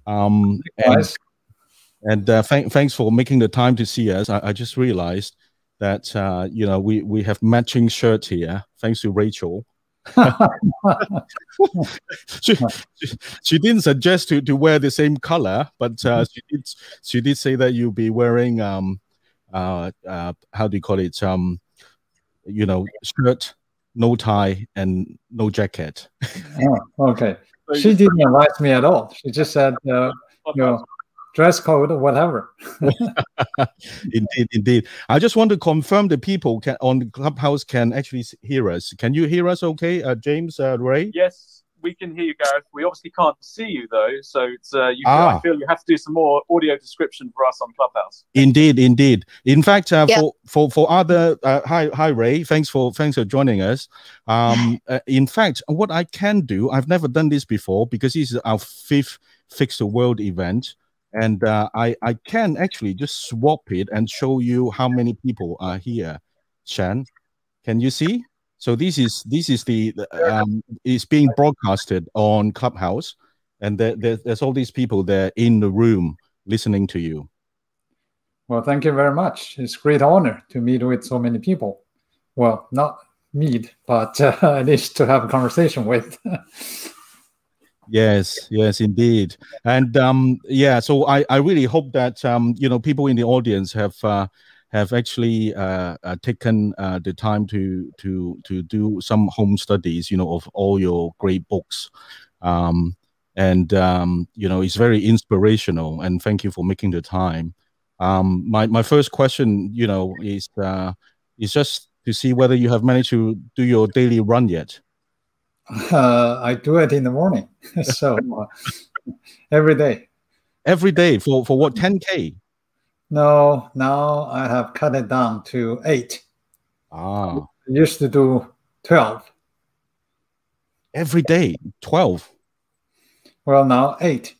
Um, and and thanks for making the time to see us. I just realized that we have matching shirts here, thanks to Rachel. she, she didn't suggest to wear the same color, but she did say that you'll be wearing how do you call it, shirt, no tie, and no jacket. Oh, okay. She didn't invite me at all. She just said, dress code or whatever. Indeed. I just want to confirm the people on the Clubhouse can actually hear us. Can you hear us okay, James, Ray? Yes, we can hear you, Gareth. We obviously can't see you, though, so it's I feel you have to do some more audio description for us on Clubhouse. Indeed. In fact, for other hi Ray, thanks for joining us. In fact, what I can do, I've never done this before because this is our 5th Fix the World event. And I can actually just swap it and show you how many people are here. Shan, can you see? So this is it's being broadcasted on Clubhouse, and there's all these people there in the room listening to you. Well, thank you very much. It's a great honor to meet with so many people. Well, not meet, but at least to have a conversation with. Yes, indeed. And so I really hope that people in the audience have actually taken the time to do some home studies, of all your great books. It's very inspirational, and thank you for making the time. My first question, is just to see whether you have managed to do your daily run yet. I do it in the morning, so every day. Every day for what, 10K? No, now I have cut it down to 8. I used to do 12. Every day, 12. Well, now 8.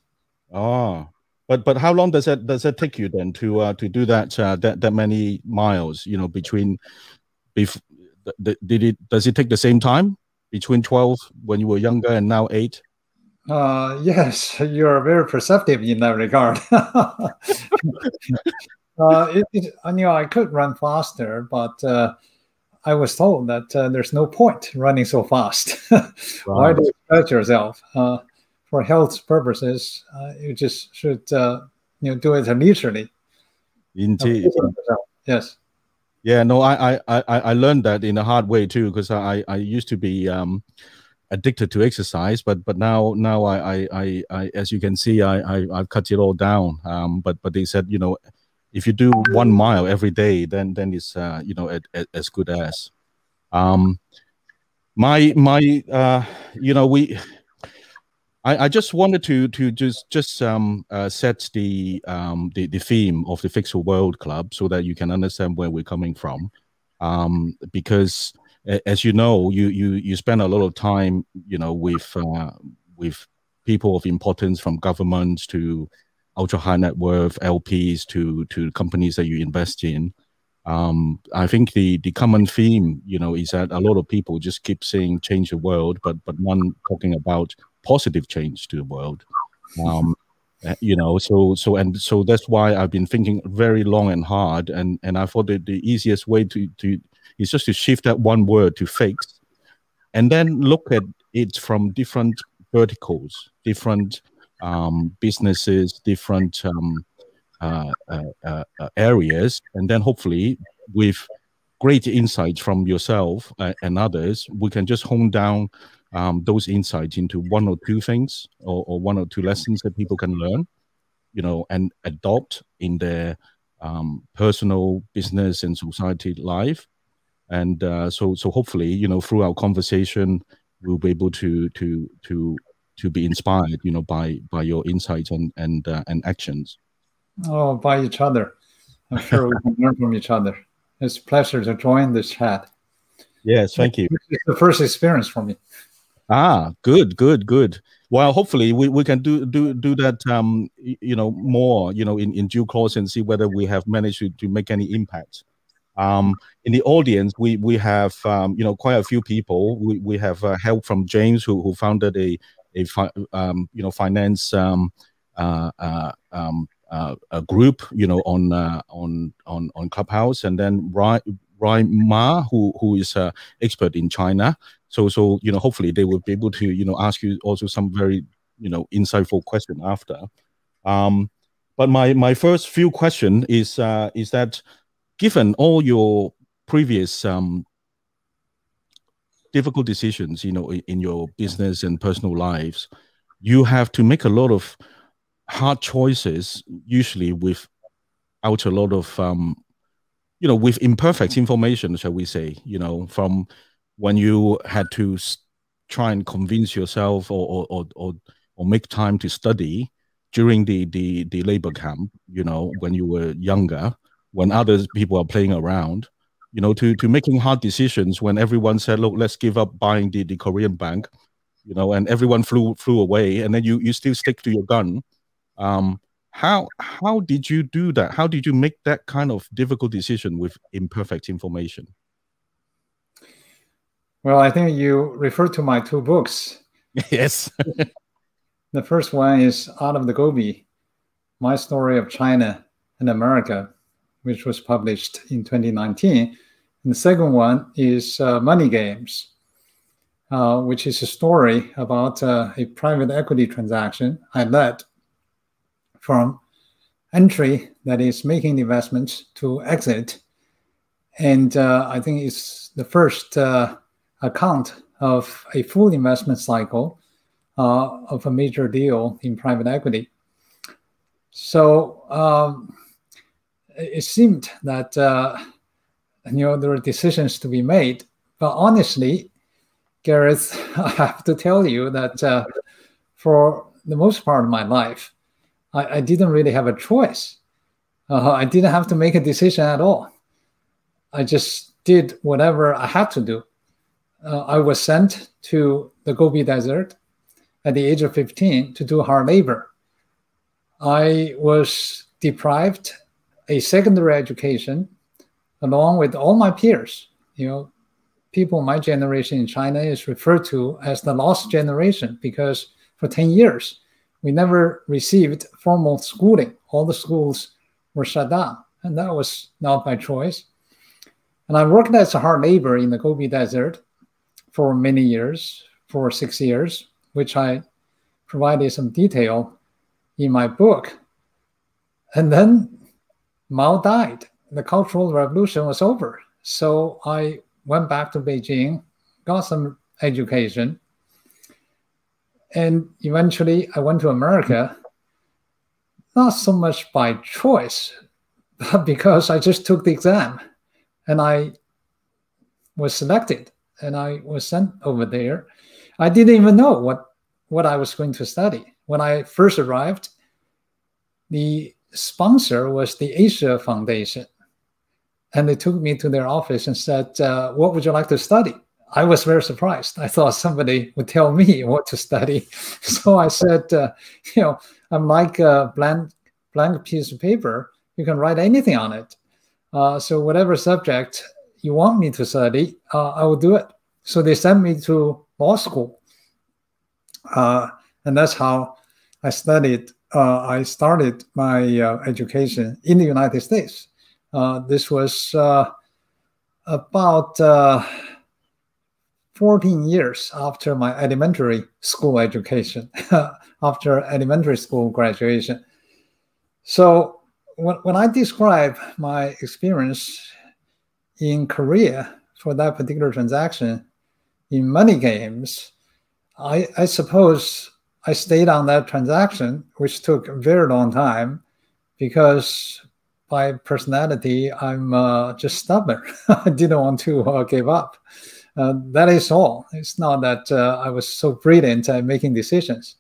But how long does that take you then to do that many miles? Between, does it take the same time? Between 12 when you were younger and now 8? Yes, you're very perceptive in that regard. I could run faster, but I was told that there's no point running so fast. Why do you stretch yourself? For health purposes, you just should do it leisurely. Indeed. Yes. Yeah, no, I learned that in a hard way too, because I used to be addicted to exercise, but now I as you can see, I've cut it all down. But they said, if you do 1 mile every day, then it's as good as. I just wanted to just set the theme of the Fix the World Club so that you can understand where we're coming from, because as you spend a lot of time with people of importance, from governments to ultra high net worth LPs to companies that you invest in. I think the common theme is that a lot of people just keep saying change the world, but none talking about positive change to the world. So that's why I've been thinking very long and hard, and I thought that the easiest way to is just to shift that one word to fix, and then look at it from different verticals, different businesses, different areas, and then hopefully with great insights from yourself and others, we can just hone down those insights into 1 or 2 things or 1 or 2 lessons that people can learn, and adopt in their personal, business, and society life. And so hopefully, through our conversation, we'll be able to be inspired, by your insights and actions. Oh, by each other. I'm sure we can learn from each other. It's a pleasure to join this chat. Yes, thank you. It's the first experience for me. Good. Well, hopefully we can do that, more, in due course, and see whether we have managed to make any impact. In the audience, we have quite a few people. We have help from James, who founded a finance a group, you know, on Clubhouse, and then Ryan Ma, who is an expert in China. So you know, hopefully they will be able to, you know, ask you also some very, you know, insightful question after. But my first few question is that given all your previous difficult decisions, you know, in your business and personal lives, you have to make a lot of hard choices, usually without a lot of, you know, with imperfect information, shall we say, you know, from when you had to try and convince yourself or make time to study during the labor camp, you know, when you were younger, when other people are playing around, you know, to making hard decisions when everyone said, look, let's give up buying the Korean bank, you know, and everyone flew away, and then you still stick to your gun. How did you do that? How did you make that kind of difficult decision with imperfect information? Well, I think you referred to my 2 books. Yes. The first one is Out of the Gobi, My Story of China and America, which was published in 2019. And the second one is Money Games, which is a story about a private equity transaction I led from entry, that is making investments, to exit. And I think it's the first account of a full investment cycle of a major deal in private equity. So it seemed that you know, there were decisions to be made. But honestly, Gareth, I have to tell you that for the most part of my life, I didn't really have a choice. I didn't have to make a decision at all. I just did whatever I had to do. I was sent to the Gobi Desert at the age of 15 to do hard labor. I was deprived a secondary education along with all my peers. You know, people my generation in China is referred to as the lost generation, because for 10 years, we never received formal schooling. All the schools were shut down, and that was not by choice. And I worked as a hard labor in the Gobi Desert for many years, for 6 years, which I provided some detail in my book. And then Mao died. The Cultural Revolution was over. So I went back to Beijing, got some education, and eventually I went to America, not so much by choice, but because I just took the exam and I was selected and I was sent over there. I didn't even know what I was going to study. When I first arrived, the sponsor was the Asia Foundation. And they took me to their office and said, what would you like to study? I was very surprised. I thought somebody would tell me what to study. So I said, you know, I'm like a blank piece of paper. You can write anything on it. So whatever subject you want me to study, I will do it. So they sent me to law school. And that's how I studied. I started my education in the United States. This was about 14 years after my elementary school education, after elementary school graduation. So when I describe my experience in Korea for that particular transaction in Money Games, I suppose I stayed on that transaction, which took a very long time, because by personality, I'm just stubborn. I didn't want to give up. That is all. It's not that I was so brilliant at making decisions.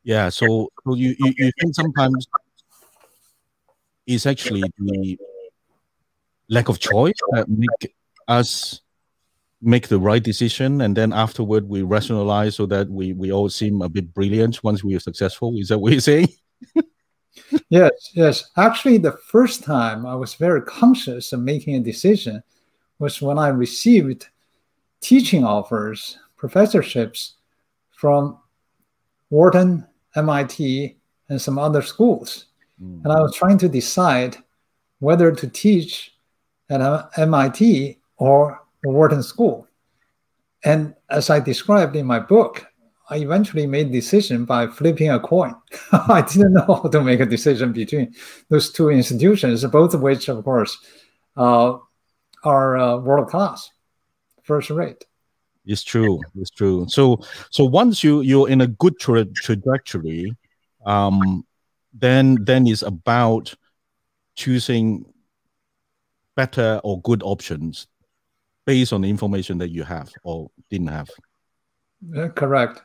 Yeah, so you think sometimes it's actually the lack of choice that make us make the right decision, and then afterward we rationalize so that we all seem a bit brilliant once we are successful. Is that what you're saying? Yes. Actually, the first time I was very conscious of making a decision was when I received teaching offers, professorships from Wharton MIT, and some other schools. And I was trying to decide whether to teach at MIT or the Wharton School. And as I described in my book, I eventually made a decision by flipping a coin. I didn't know how to make a decision between those two institutions, both of which, of course, are world-class, first rate. It's true. It's true. So once you're in a good trajectory, then it's about choosing better or good options based on the information that you have or didn't have. Correct.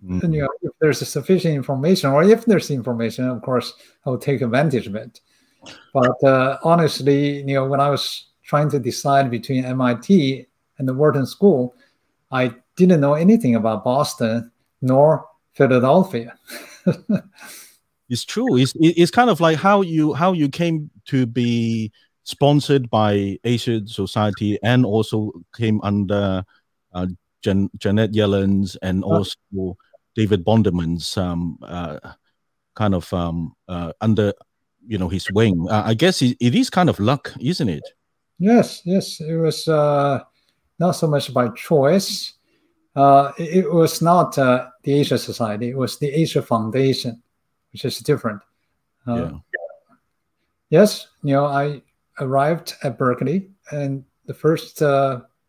And, if there's sufficient information, or if there's information, of course, I will take advantage of it. But honestly, when I was trying to decide between MIT and the Wharton School, I didn't know anything about Boston nor Philadelphia. It's true. It's kind of like how you came to be sponsored by Asia Society and also came under Janet Yellen's and also David Bonderman's kind of under his wing. I guess it is kind of luck, isn't it? Yes. It was not so much by choice. It was not the Asia Society. It was the Asia Foundation, which is different. Yes, I arrived at Berkeley, and the first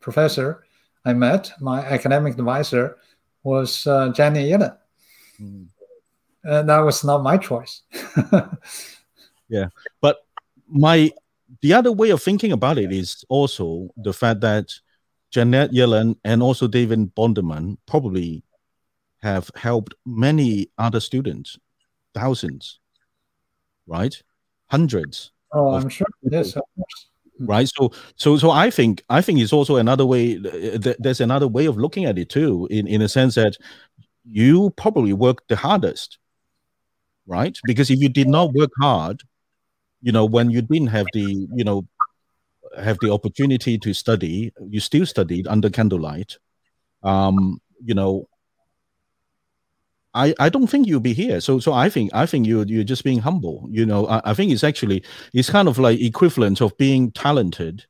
professor I met, my academic advisor, was Janet Yellen. And that was not my choice. Yeah, but the other way of thinking about it is also the fact that Janet Yellen and also David Bonderman probably have helped many other students, thousands, right? Hundreds. Oh, I'm sure. Yes, of course. Right. So I think it's also another way. There's another way of looking at it too, in a sense that you probably worked the hardest, right? Because if you did not work hard, when you didn't have the have the opportunity to study, you still studied under candlelight. I don't think you'll be here. So I think you're just being humble. I think it's kind of like equivalent of being talented.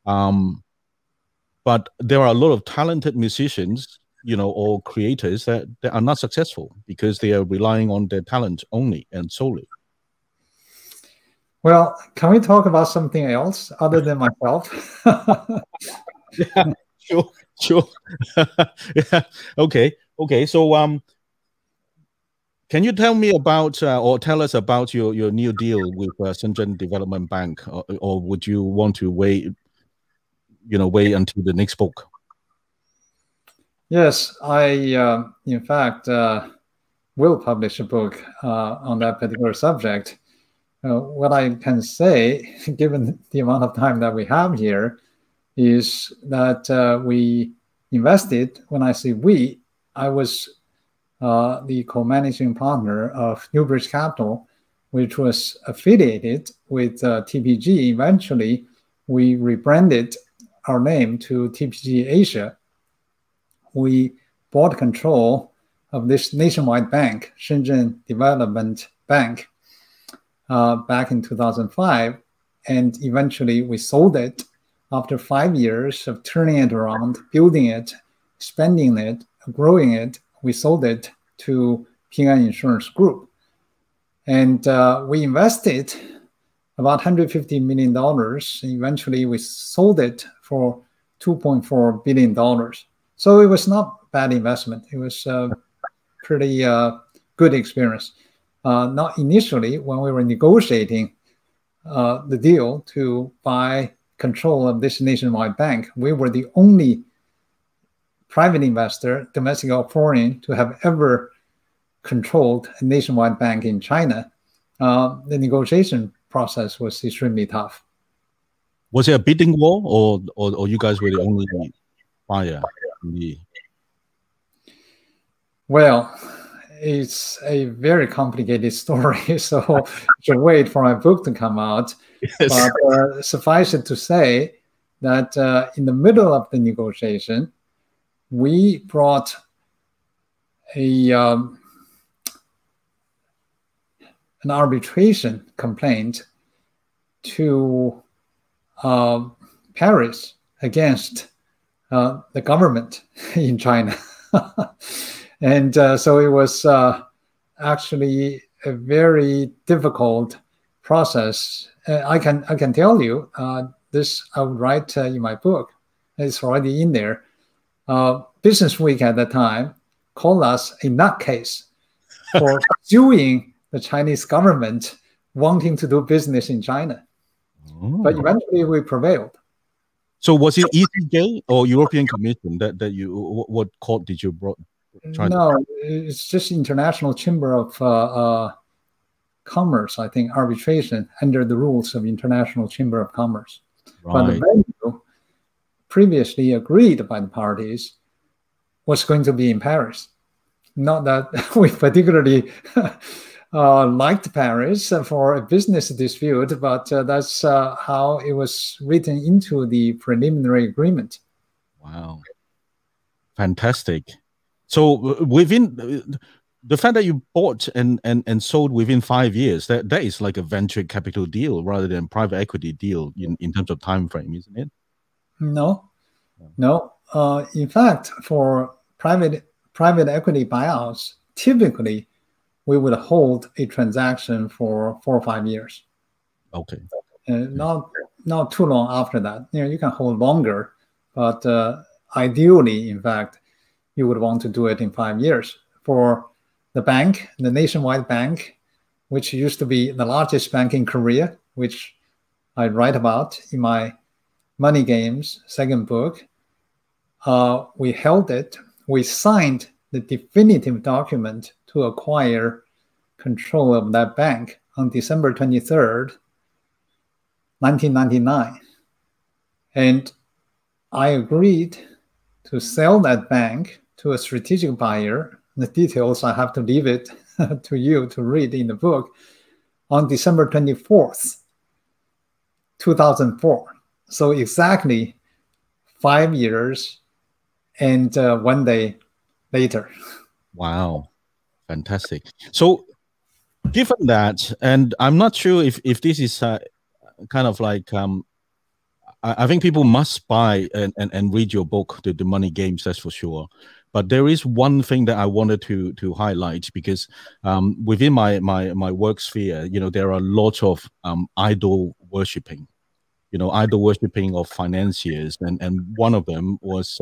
But there are a lot of talented musicians, or creators that are not successful because they are relying on their talent only and solely. Well, can we talk about something else other than myself? Yeah, sure. Yeah. Okay. So, can you tell me about or tell us about your new deal with Shenzhen Development Bank, or would you want to wait until the next book? Yes, I in fact will publish a book on that particular subject. What I can say, given the amount of time that we have here, is that we invested. When I say we, I was the co-managing partner of Newbridge Capital, which was affiliated with TPG. Eventually, we rebranded our name to TPG Asia. We bought control of this nationwide bank, Shenzhen Development Bank, back in 2005, and eventually we sold it after 5 years of turning it around, building it, expanding it, growing it. We sold it to Ping An Insurance Group. And we invested about $150 million. Eventually, we sold it for $2.4 billion. So it was not a bad investment. It was a pretty good experience. Not initially, when we were negotiating the deal to buy control of this nationwide bank, we were the only private investor, domestic or foreign, to have ever controlled a nationwide bank in China. The negotiation process was extremely tough. Was it a bidding war, or you guys were the only buyer? Well, it's a very complicated story, so you should wait for my book to come out. Yes. But suffice it to say that in the middle of the negotiation, we brought a an arbitration complaint to Paris against the government in China. And so it was actually a very difficult process. I can tell you this I would write in my book. It's already in there. Business Week at the time called us a nutcase for suing the Chinese government wanting to do business in China. But eventually we prevailed. So was it ECJ or European Commission that you, what court did you brought? No, it's just International Chamber of Commerce, I think, arbitration under the rules of International Chamber of Commerce. Right. But the venue previously agreed by the parties was going to be in Paris. Not that we particularly liked Paris for a business dispute, but that's how it was written into the preliminary agreement. Wow. Fantastic. So within the fact that you bought and sold within 5 years, that is like a venture capital deal rather than private equity deal in terms of time frame, isn't it? No. In fact, for private equity buyouts, typically we would hold a transaction for 4 or 5 years. Okay. Not too long after that. You can hold longer, but ideally, in fact, you would want to do it in 5 years. For the bank, the Nationwide Bank, which used to be the largest bank in Korea, which I write about in my Money Games second book, we held it. We signed the definitive document to acquire control of that bank on December 23rd, 1999. And I agreed to sell that bank to a strategic buyer. The details, I have to leave it to you to read in the book, on December 24th, 2004. So exactly 5 years and 1 day later. Wow. Fantastic. So given that, and I'm not sure if this is kind of like, I think people must buy and read your book, The Money Games, that's for sure. But there is one thing that I wanted to highlight, because within my work sphere, there are lots of idol worshipping, idol worshipping of financiers, and one of them was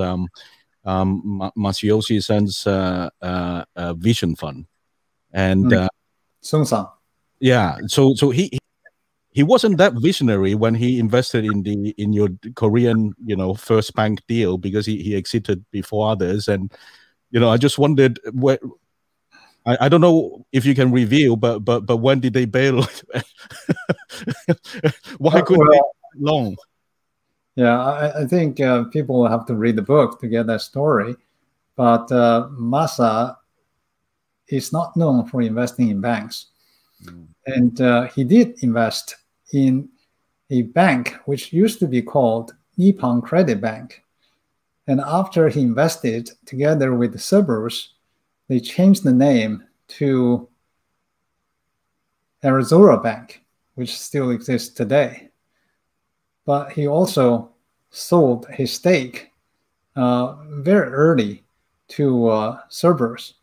Masayoshi Son's Vision Fund, and Song-san. Yeah, so he wasn't that visionary when he invested in your Korean first bank deal, because he exited before others, and I just wondered where. I don't know if you can reveal, but when did they bail? Why couldn't they long? Yeah, I think people will have to read the book to get that story. But Masa is not known for investing in banks. And he did invest in a bank which used to be called Nippon Credit Bank. And after he invested together with the Cerberus, they changed the name to Arizona Bank, which still exists today. But he also sold his stake very early to Cerberus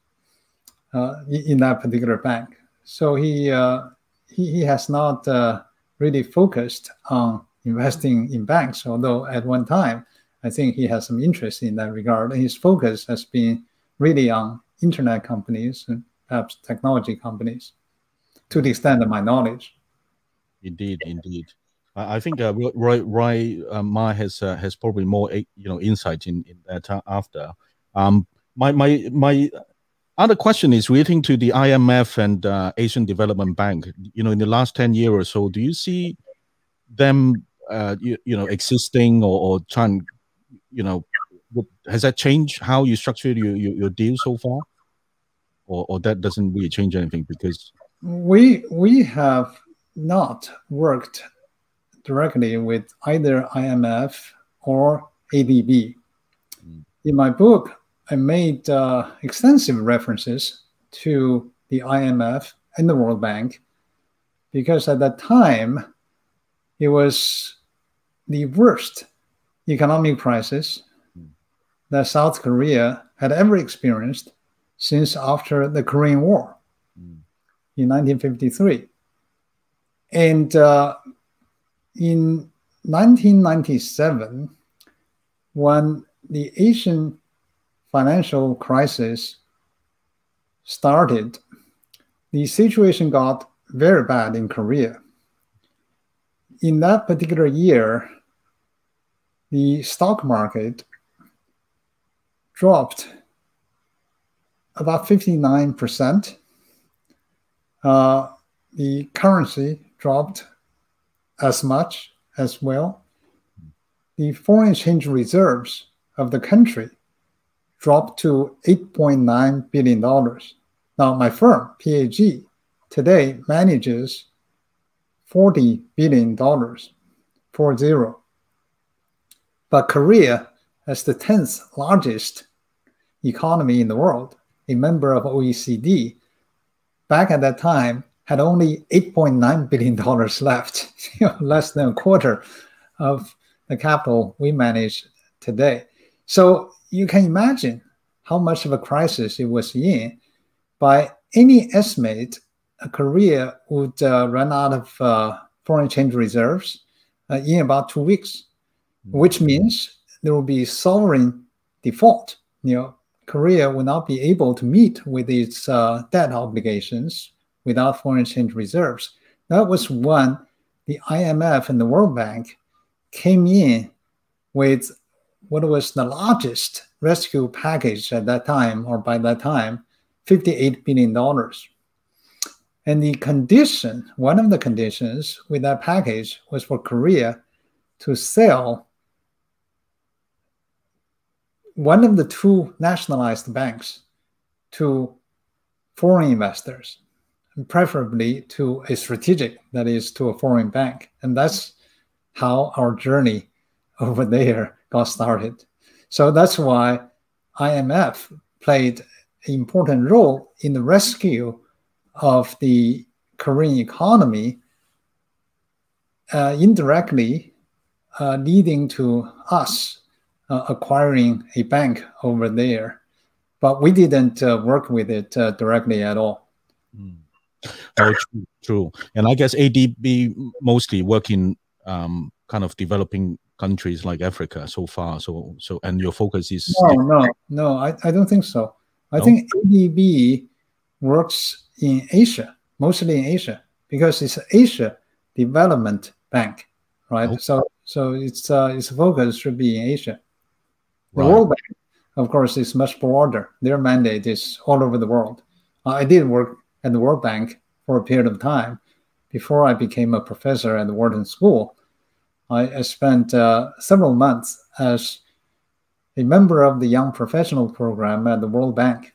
in that particular bank. So he has not really focused on investing in banks, although at one time, I think he has some interest in that regard. And his focus has been really on internet companies and perhaps technology companies, to the extent of my knowledge. Indeed. I think Roy Ma has probably more insight in that after. My other question is relating to the IMF and Asian Development Bank. In the last 10 years or so, do you see them existing or trying? Has that changed how you structured your deal so far, or that doesn't really change anything? Because we have not worked directly with either IMF or ADB. In my book, I made extensive references to the IMF and the World Bank because at that time, it was the worst economic crisis that South Korea had ever experienced since after the Korean War in 1953. And in 1997, when the Asian financial crisis started, the situation got very bad in Korea. In that particular year, the stock market dropped about 59%. The currency dropped as much as well. The foreign exchange reserves of the country dropped to $8.9 billion. Now, my firm, PAG, today manages $40 billion, 40. But Korea, as the 10th largest economy in the world, a member of OECD, back at that time had only $8.9 billion left, less than a quarter of the capital we manage today. So you can imagine how much of a crisis it was in. By any estimate, Korea would run out of foreign exchange reserves in about 2 weeks, which means there will be sovereign default. Korea will not be able to meet with its debt obligations without foreign exchange reserves. That was when the IMF and the World Bank came in with what was the largest rescue package at that time, or by that time, $58 billion. And the condition, one of the conditions with that package was for Korea to sell one of the two nationalized banks to foreign investors, preferably to a strategic, that is, to a foreign bank. And that's how our journey over there got started. So that's why IMF played an important role in the rescue of the Korean economy, indirectly leading to us acquiring a bank over there. But we didn't work with it directly at all. Oh, true. And I guess ADB mostly work in kind of developing countries like Africa so far. So and your focus is no, I don't think so. I think ADB works in Asia, mostly in Asia, because it's Asia Development Bank, right? So its focus should be in Asia. The World Bank, of course, is much broader. Their mandate is all over the world. I did work at the World Bank for a period of time before I became a professor at the Wharton School. I spent several months as a member of the Young Professional Program at the World Bank.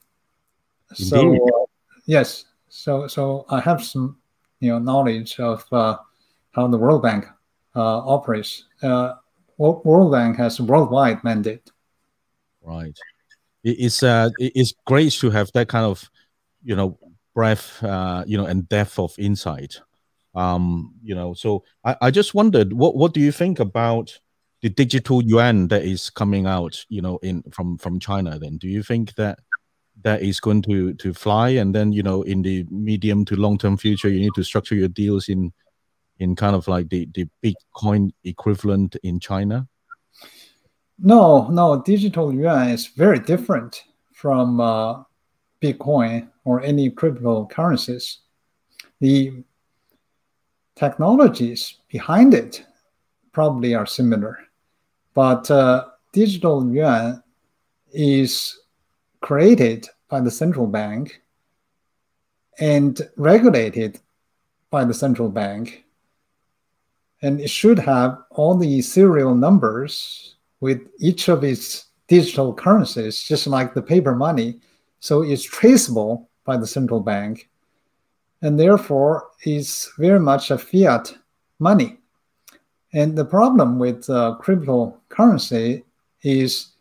Indeed. So yes, so I have some knowledge of how the World Bank operates. World Bank has a worldwide mandate. Right. It's great to have that kind of breadth and depth of insight. So I just wondered, what do you think about the digital yuan that is coming out, from China? Then do you think that is going to fly, and then in the medium to long term future, you need to structure your deals in kind of like the Bitcoin equivalent in China? No, digital yuan is very different from Bitcoin or any cryptocurrencies. The technologies behind it probably are similar, but digital yuan is created by the central bank and regulated by the central bank, and it should have all the serial numbers with each of its digital currencies, just like the paper money. So it's traceable by the central bank, and therefore is very much a fiat money. And the problem with cryptocurrency is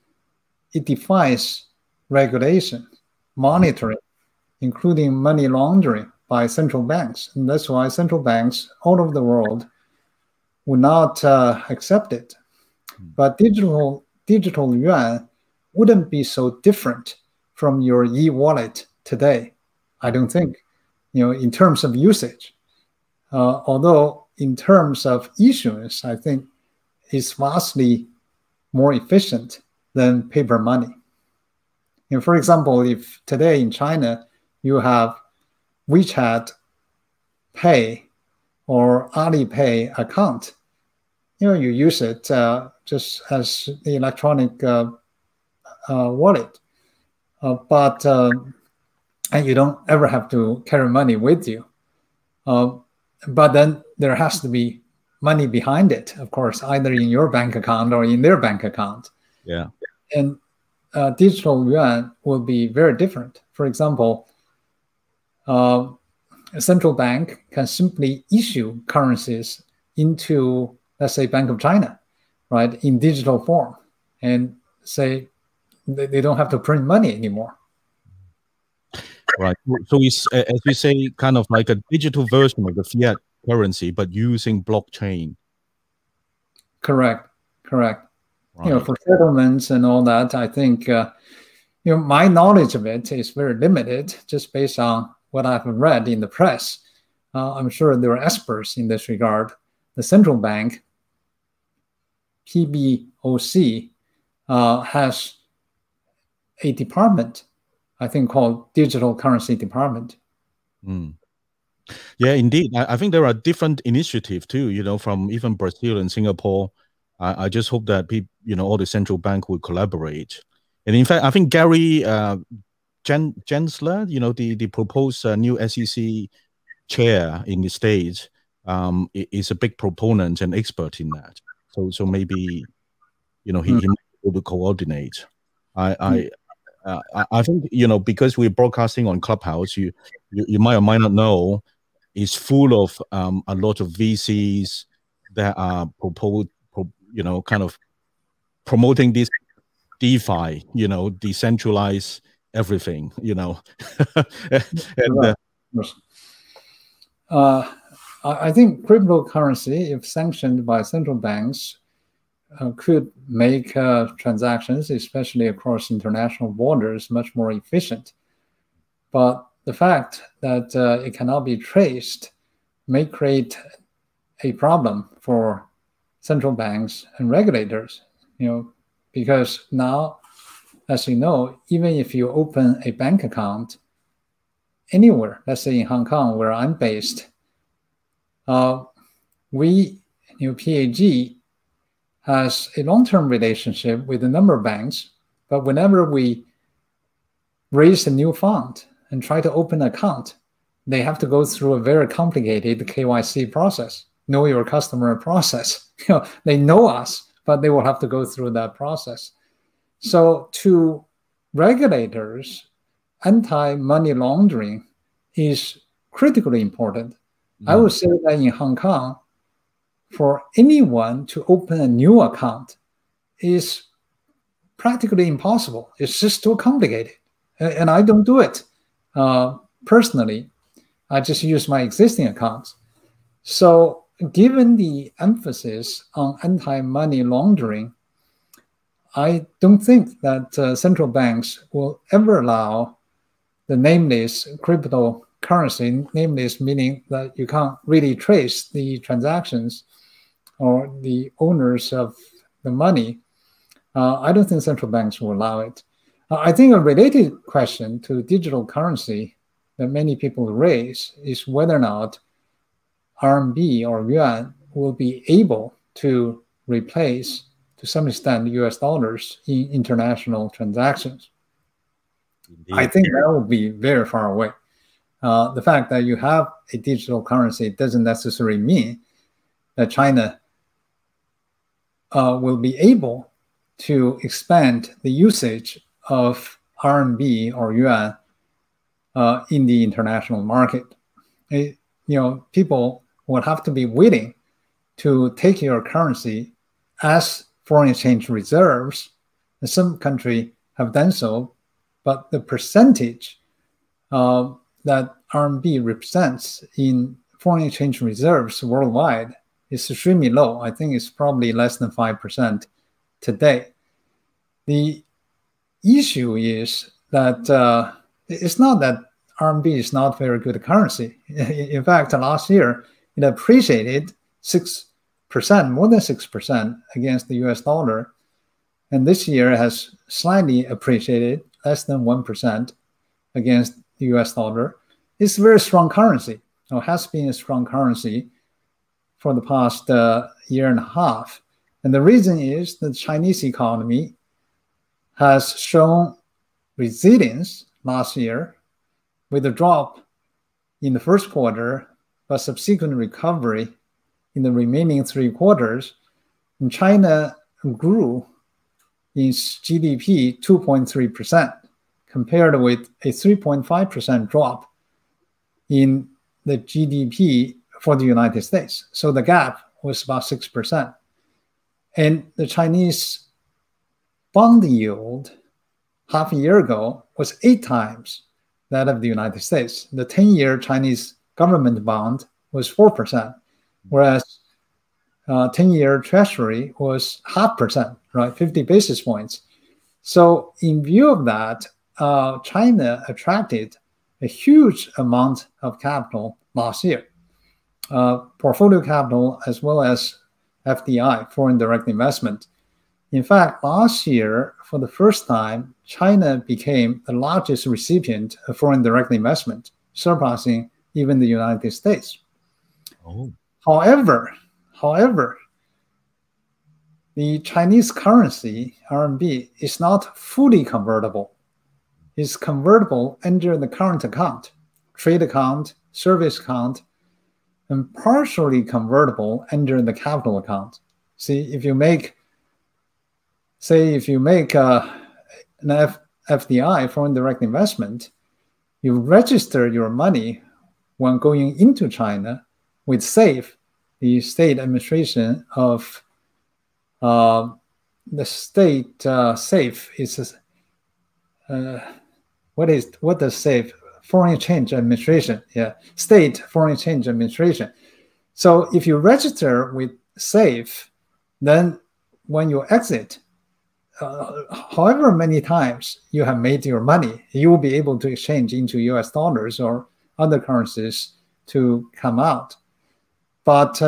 it defies regulation, monitoring, including money laundering. by central banks. And that's why central banks all over the world would not accept it. But digital yuan wouldn't be so different from your e-wallet today, I don't think, in terms of usage. Although in terms of issuance, I think it's vastly more efficient than paper money. For example, if today in China you have WeChat Pay or Alipay account, you use it just as the electronic wallet, and you don't ever have to carry money with you. But then there has to be money behind it, of course, either in your bank account or in their bank account. Yeah. And digital yuan will be very different. For example, a central bank can simply issue currencies into, let's say, Bank of China, right, in digital form, and say they don't have to print money anymore. Right. So it's, as we say, kind of like a digital version of the fiat currency, but using blockchain. Correct. Right. For settlements and all that, I think, my knowledge of it is very limited, just based on what I've read in the press. I'm sure there are experts in this regard. The central bank, PBOC, has a department, I think, called Digital Currency Department. Yeah, indeed. I think there are different initiatives too, from even Brazil and Singapore. I just hope that people, all the central bank will collaborate. And in fact, I think Gary Gensler, the proposed new SEC chair in the States, is a big proponent and expert in that. So maybe, he might be able to coordinate. I think, because we're broadcasting on Clubhouse, you might or might not know, is full of a lot of VCs that are kind of promoting this DeFi, decentralize everything, and I think cryptocurrency, if sanctioned by central banks, could make transactions, especially across international borders, much more efficient. But the fact that it cannot be traced may create a problem for central banks and regulators, because now, as you know, even if you open a bank account anywhere, let's say in Hong Kong, where I'm based, we, PAG, has a long-term relationship with a number of banks, but whenever we raise a new fund and try to open an account, they have to go through a very complicated KYC process, know your customer process. They know us, but they will have to go through that process. So to regulators, anti-money laundering is critically important. I would say that in Hong Kong, for anyone to open a new account is practically impossible. It's just too complicated. And I don't do it personally. I just use my existing accounts. So given the emphasis on anti-money laundering, I don't think that central banks will ever allow the nameless cryptocurrency, nameless meaning that you can't really trace the transactions or the owners of the money. I don't think central banks will allow it. I think a related question to digital currency that many people raise is whether or not RMB or yuan will be able to replace, to some extent, US dollars in international transactions. Indeed. I think that will be very far away. The fact that you have a digital currency doesn't necessarily mean that China will be able to expand the usage of RMB or yuan in the international market. People would have to be willing to take your currency as foreign exchange reserves. And some countries have done so, but the percentage that RMB represents in foreign exchange reserves worldwide is extremely low. I think it's probably less than 5% today. The issue is that it's not that RMB is not very good currency. In fact, last year, it appreciated 6%, more than 6% against the US dollar. And this year has slightly appreciated, less than 1% against the US dollar. It's a very strong currency, or has been a strong currency for the past year and a half. And the reason is the Chinese economy has shown resilience last year with a drop in the first quarter, but subsequent recovery in the remaining 3 quarters. And China grew in GDP 2.3%, compared with a 3.5% drop in the GDP for the United States. So the gap was about 6%. And the Chinese bond yield half a year ago was 8 times that of the United States. The 10-year Chinese government bond was 4%, whereas 10-year Treasury was 0.5%, right? 50 basis points. So in view of that, China attracted a huge amount of capital last year, portfolio capital as well as FDI, foreign direct investment. In fact, last year, for the first time, China became the largest recipient of foreign direct investment, surpassing even the United States. Oh. However, the Chinese currency, RMB, is not fully convertible. It's convertible under the current account, trade account, service account, and partially convertible under the capital account. See, if you make, an FDI, foreign direct investment, you register your money when going into China with SAFE, the state administration of the state. SAFE is what does SAFE? Foreign Exchange Administration. Yeah, State Foreign Exchange Administration. So if you register with SAFE, then when you exit, however many times you have made your money, you will be able to exchange into US dollars or other currencies to come out. But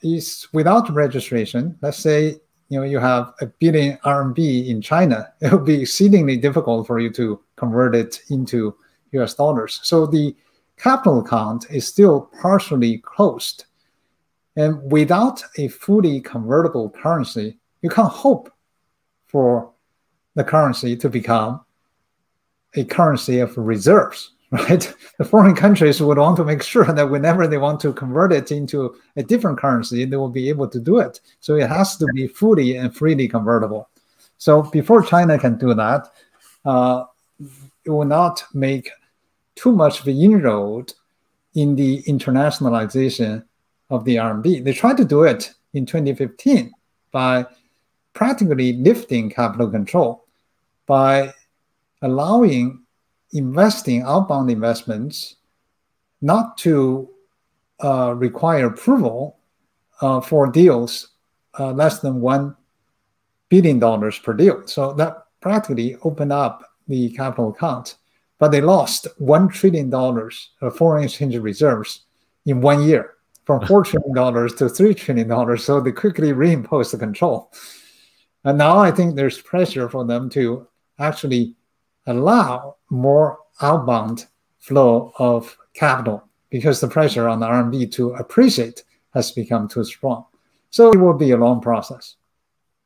it's without registration. Let's say you have 1 billion RMB in China. It will be exceedingly difficult for you to convert it into US dollars. So the capital account is still partially closed. And without a fully convertible currency, you can't hope for the currency to become a currency of reserves, right? The foreign countries would want to make sure that whenever they want to convert it into a different currency, they will be able to do it. So it has to be fully and freely convertible. So before China can do that, it will not make too much of an inroad in the internationalization of the RMB. They tried to do it in 2015 by practically lifting capital control, by allowing outbound investments not to require approval for deals less than $1 billion per deal. So that practically opened up the capital account, but they lost $1 trillion of foreign exchange reserves in 1 year, from $4 trillion to $3 trillion. So they quickly reimposed the control. And now I think there's pressure for them to actually allow more outbound flow of capital because the pressure on the RMB to appreciate has become too strong. So it will be a long process.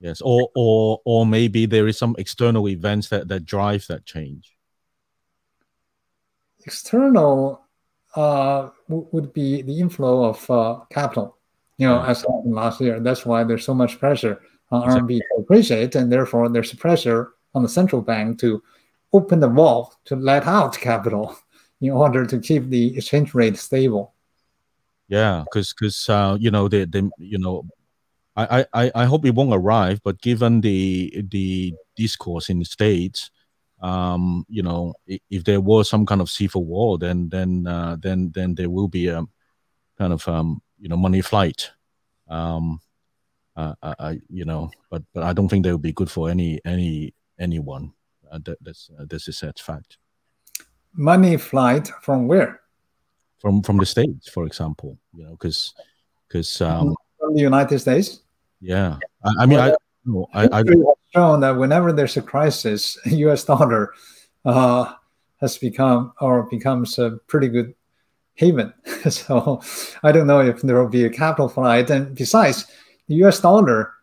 Yes, or maybe there is some external events that drive that change. External would be the inflow of capital, as happened last year. That's why there's so much pressure on RMB to appreciate, and therefore there's pressure on the central bank to open the valve to let out capital in order to keep the exchange rate stable. Yeah, because I hope it won't arrive, but given the discourse in the States, You know, if there was some kind of civil war, then there will be a kind of you know, money flight. You know, but I don't think they will be good for anyone. That's a sad fact. Money flight from where? From the States, for example. You know, because from the United States. Yeah, I mean, I have shown that whenever there's a crisis, U.S. dollar has become or becomes a pretty good haven. So I don't know if there will be a capital flight. And besides, the U.S. dollar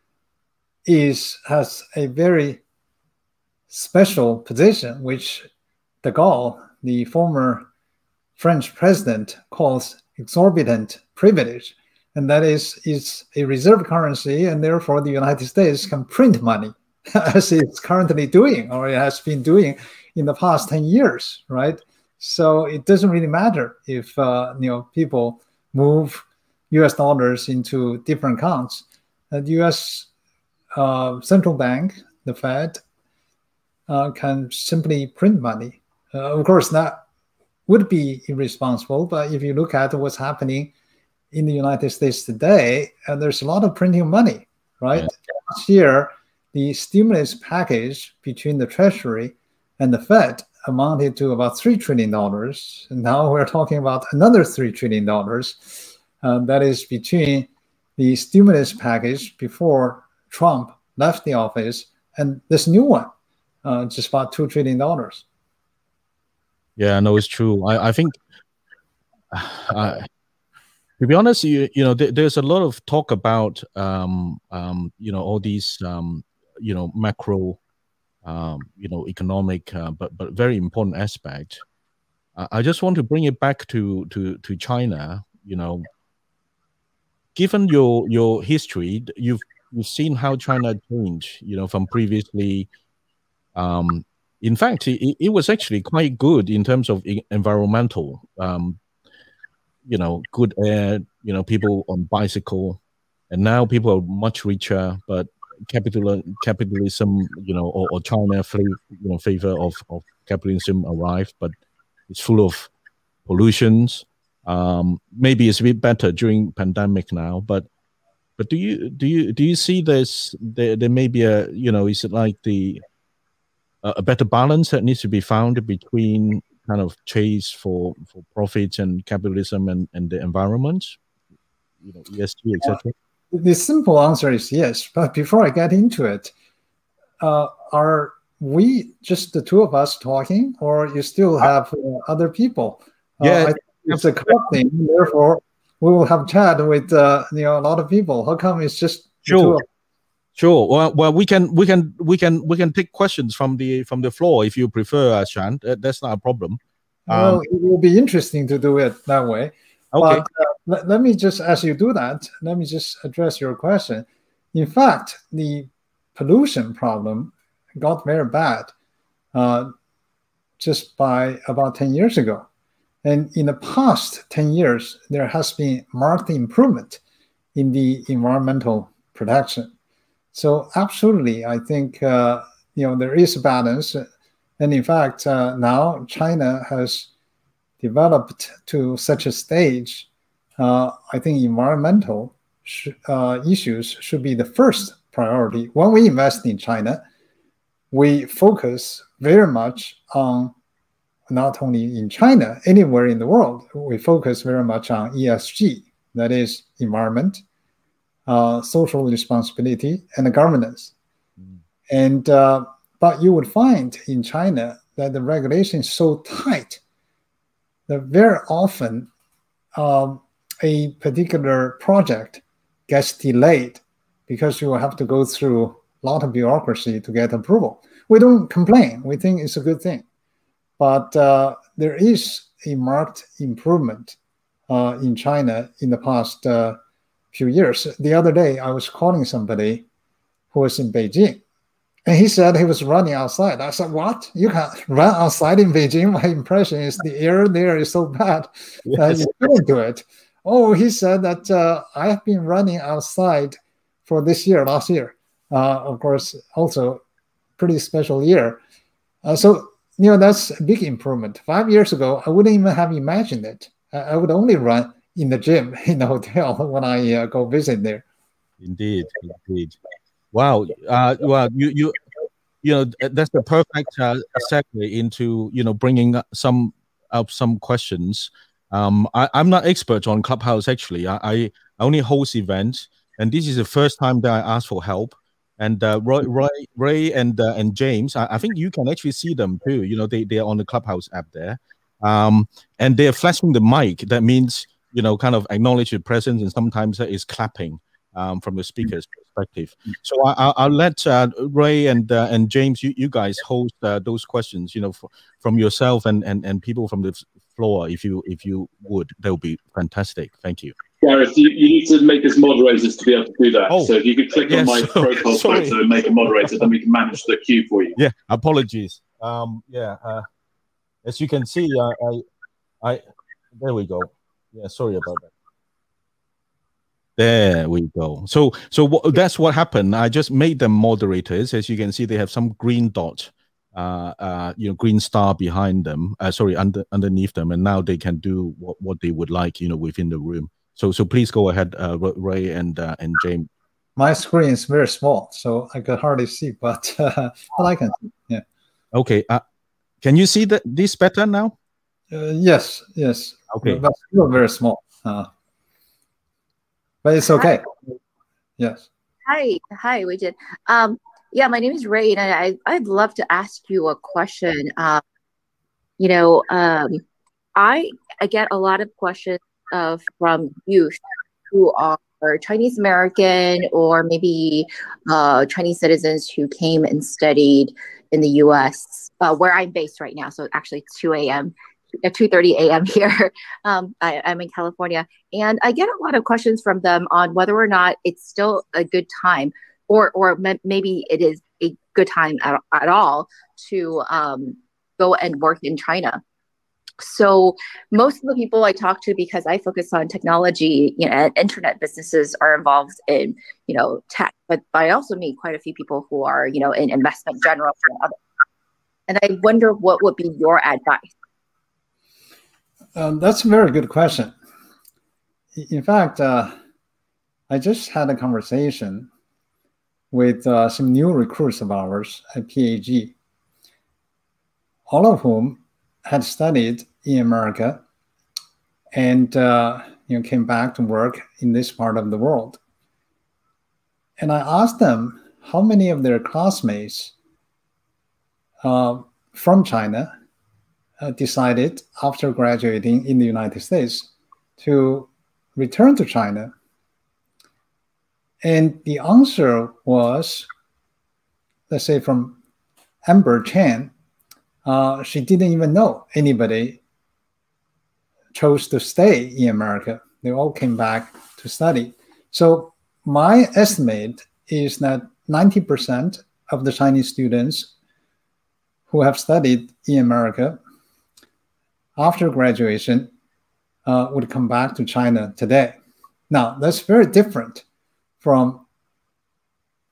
has a very special position, which de Gaulle, the former French president, calls exorbitant privilege. And that is, it's a reserve currency, and therefore the United States can print money, as it's currently doing, or it has been doing in the past 10 years, right? So it doesn't really matter if you know, people move U.S. dollars into different accounts. The U.S. Central Bank, the Fed, can simply print money. Of course, that would be irresponsible, but if you look at what's happening in the United States today, there's a lot of printing money, right? Yeah. Last year, the stimulus package between the Treasury and the Fed amounted to about $3 trillion. And now we're talking about another $3 trillion. That is between the stimulus package before Trump left the office and this new one, just about $2 trillion. Yeah, no, it's true. I think, to be honest, you know, there's a lot of talk about, you know, all these, you know, macro, you know, economic, but very important aspect. I just want to bring it back to China. You know, given your history, you've seen how China changed. You know, from previously. In fact, it was actually quite good in terms of environmental. You know, good air, you know, people on bicycle, and now people are much richer, but capitalism, you know, or China, you know, favor of capitalism arrived, but it's full of pollutions. Maybe it's a bit better during pandemic now, but do you see there may be a, you know, is it like a better balance that needs to be found between kind of chase for profits and capitalism and the environment, you know, ESG, etc.? The simple answer is yes. But before I get into it, are we just the two of us talking, or you still have other people? Yeah, I think it's a club thing. Therefore, we will have chat with you know, a lot of people. How come it's just the two of us? Sure. Well, we can take questions from the floor if you prefer, Shan. That's not a problem. Well, it will be interesting to do it that way. Okay. But let me just, as you do that, let me just address your question. In fact, the pollution problem got very bad just by about 10 years ago. And in the past 10 years, there has been marked improvement in the environmental protection. So absolutely, I think you know, there is a balance, and in fact, now China has developed to such a stage. I think environmental issues should be the first priority. When we invest in China, we focus very much on, not only in China, anywhere in the world, we focus very much on ESG, that is environment, social responsibility, and governance. And but you would find in China that the regulation is so tight that very often a particular project gets delayed because you will have to go through a lot of bureaucracy to get approval. We don't complain. We think it's a good thing. But there is a marked improvement in China in the past few years. The other day, I was calling somebody who was in Beijing, and he said he was running outside. I said, "What? You can't run outside in Beijing?" My impression is the air there is so bad that you couldn't do it. Oh, he said that I have been running outside for this year, last year. Of course, also pretty special year. So, that's a big improvement. 5 years ago, I wouldn't even have imagined it. I would only run in the gym, in the hotel when I go visit there. Indeed. Wow. Well, you that's the perfect segue into bringing up some questions. I'm not expert on Clubhouse actually. I only host events, and this is the first time that I ask for help. And Ray and James, I think you can actually see them too. They are on the Clubhouse app there, and they are flashing the mic. That means kind of acknowledge your presence, and sometimes that is clapping from the speaker's perspective. So I'll let Ray and James, you guys host those questions, from yourself and people from the floor, if you would. That would be fantastic. Thank you. Gareth, you need to make us moderators to be able to do that. So if you could click on my profile photo and make a moderator, then we can manage the queue for you. Yeah, apologies. As you can see, I there we go. Yeah, sorry about that. There we go. So that's what happened. I just made them moderators. As you can see, they have some green dot, green star behind them. Underneath them, and now they can do what they would like, within the room. So please go ahead, Ray and James. My screen is very small, so I could hardly see, but I can see. Yeah. Okay. Can you see this better now? Yes. Okay. But still very small. But it's okay. Hi. Yes. Hi, Weijian. Yeah, my name is Ray, and I'd love to ask you a question. I get a lot of questions from youth who are Chinese American or maybe Chinese citizens who came and studied in the U.S. Where I'm based right now. So actually, it's 2:30 a.m. here. I'm in California, and I get a lot of questions from them on whether or not it's still a good time, or maybe it is a good time at all to go and work in China. So most of the people I talk to, because I focus on technology, and internet businesses are involved in, tech, but I also meet quite a few people who are, in investment general and other. And I wonder what would be your advice. That's a very good question. In fact, I just had a conversation with some new recruits of ours at PAG, all of whom had studied in America and came back to work in this part of the world. And I asked them how many of their classmates from China decided after graduating in the United States to return to China. And the answer was, let's say from Amber Chen, she didn't even know anybody chose to stay in America. They all came back to study. So my estimate is that 90% of the Chinese students who have studied in America after graduation would come back to China today. Now, that's very different from,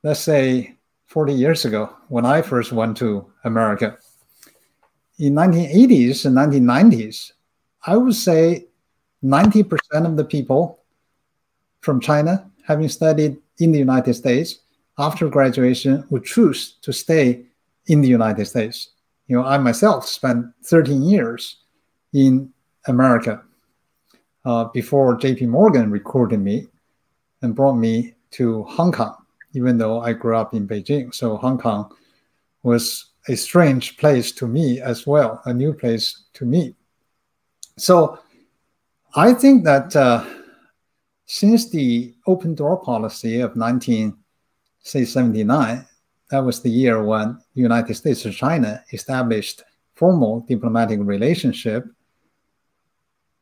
let's say, 40 years ago when I first went to America. In 1980s and 1990s, I would say 90% of the people from China having studied in the United States after graduation would choose to stay in the United States. I myself spent 13 years in America before JP Morgan recruited me and brought me to Hong Kong, even though I grew up in Beijing. So Hong Kong was a strange place to me as well, a new place to me. So I think that since the open door policy of 1979, that was the year when the United States and China established formal diplomatic relationship.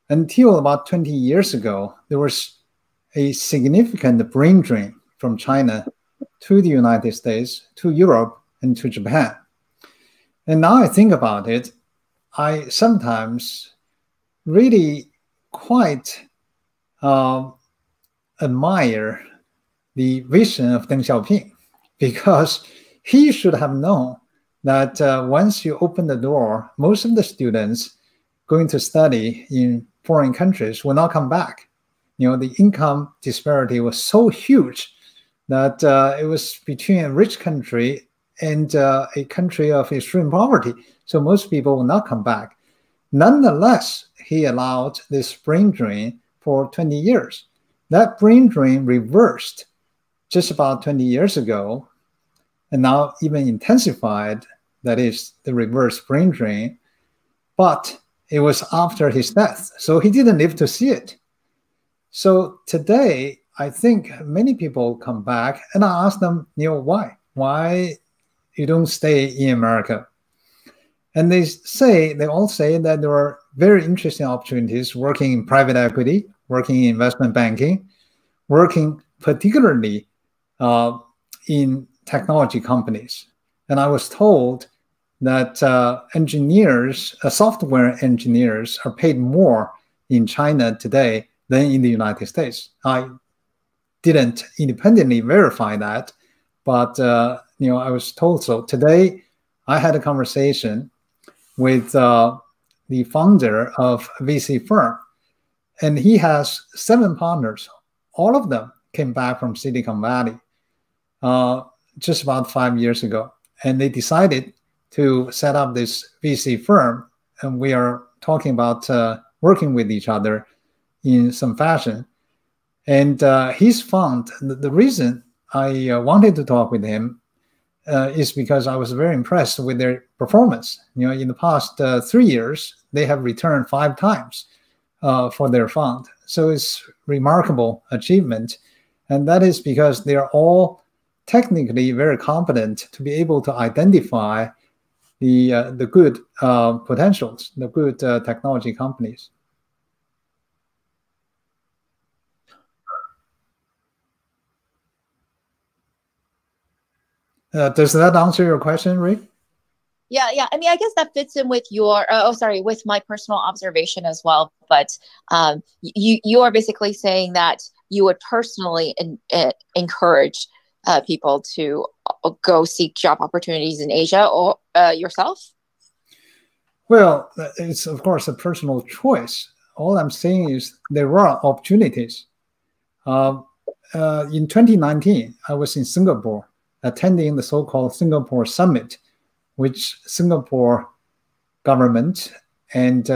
Until about 20 years ago, there was a significant brain drain from China to the United States, to Europe, and to Japan. And now I think about it, I sometimes really quite admire the vision of Deng Xiaoping, because he should have known that once you open the door, most of the students going to study in foreign countries will not come back. You know, the income disparity was so huge that it was between a rich country and a country of extreme poverty. So most people will not come back. Nonetheless, he allowed this brain drain for 20 years. That brain drain reversed just about 20 years ago, and now even intensified, that is the reverse brain drain. But it was after his death, so he didn't live to see it. So today, I think many people come back, and I ask them, you know, why? Why you don't stay in America? And they all say that there are very interesting opportunities working in private equity, working in investment banking, working particularly in technology companies. And I was told that engineers, software engineers, are paid more in China today than in the United States. I didn't independently verify that, but you know, I was told so. Today, I had a conversation with the founder of a VC firm, and he has 7 partners. All of them came back from Silicon Valley just about 5 years ago, and they decided to set up this VC firm, and we are talking about working with each other in some fashion. And his fund, the reason I wanted to talk with him is because I was very impressed with their performance. You know, in the past 3 years, they have returned 5 times for their fund. So it's remarkable achievement. And that is because they are all technically very competent to be able to identify the good potentials, the good technology companies. Does that answer your question, Rick? Yeah. I mean, I guess that fits in with your, with my personal observation as well. But you are basically saying that you would personally encourage people to go seek job opportunities in Asia, or yourself? Well, it's of course a personal choice. All I'm saying is there are opportunities. In 2019, I was in Singapore attending the so-called Singapore Summit, which Singapore government and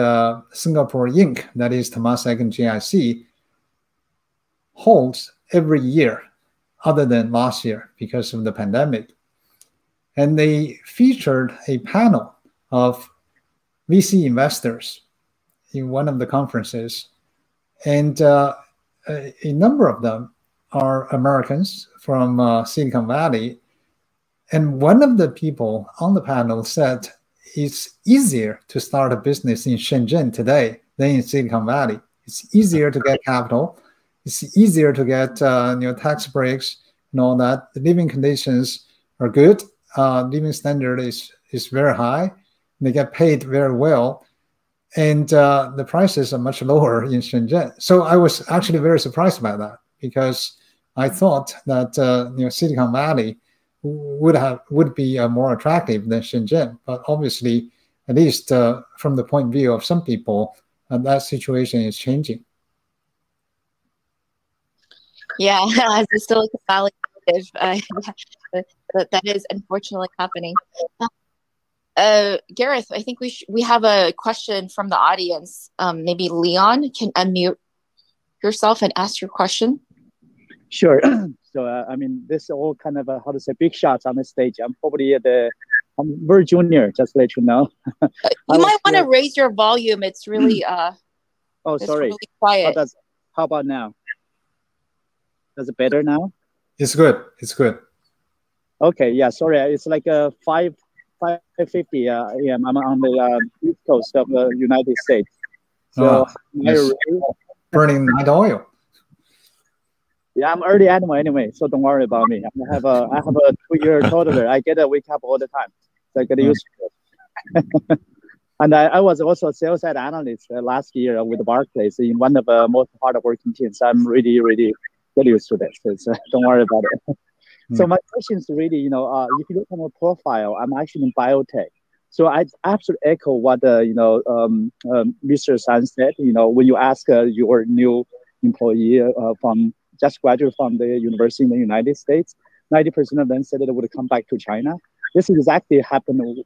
Singapore Inc., that is Temasek and GIC, holds every year, other than last year because of the pandemic. And they featured a panel of VC investors in one of the conferences. And a number of them are Americans from Silicon Valley. And one of the people on the panel said it's easier to start a business in Shenzhen today than in Silicon Valley. It's easier to get capital. It's easier to get tax breaks and all that. The living conditions are good. Living standard is very high. They get paid very well. And the prices are much lower in Shenzhen. So I was actually very surprised by that, because I thought that Silicon Valley would be more attractive than Shenzhen. But obviously, at least from the point of view of some people, that situation is changing. Yeah, as a Silicon Valley native, that is unfortunately happening. Gareth, I think we have a question from the audience. Maybe Leon can unmute yourself and ask your question. Sure. So I mean, this is all kind of how to say, big shots on the stage. I'm probably I'm very junior, just to let you know. You might want to raise your volume. It's really oh, sorry. Really quiet. How about now? Is it better now? It's good. It's good. Okay. Yeah. Sorry. It's like 5:50 a.m. I'm on the east coast of the United States. So burning night oil. Yeah, I'm early animal anyway, so don't worry about me. I have a 2-year toddler. I get to wake up all the time, so I get used to it. And I was also a sales side analyst last year with Barclays in one of the most hardworking teams. I'm really get used to this. So don't worry about it. So my question is really, if you look at my profile, I'm actually in biotech. So I absolutely echo what Mr. Shan said. When you ask your new employee from just graduated from the university in the United States, 90% of them said that they would come back to China. This is exactly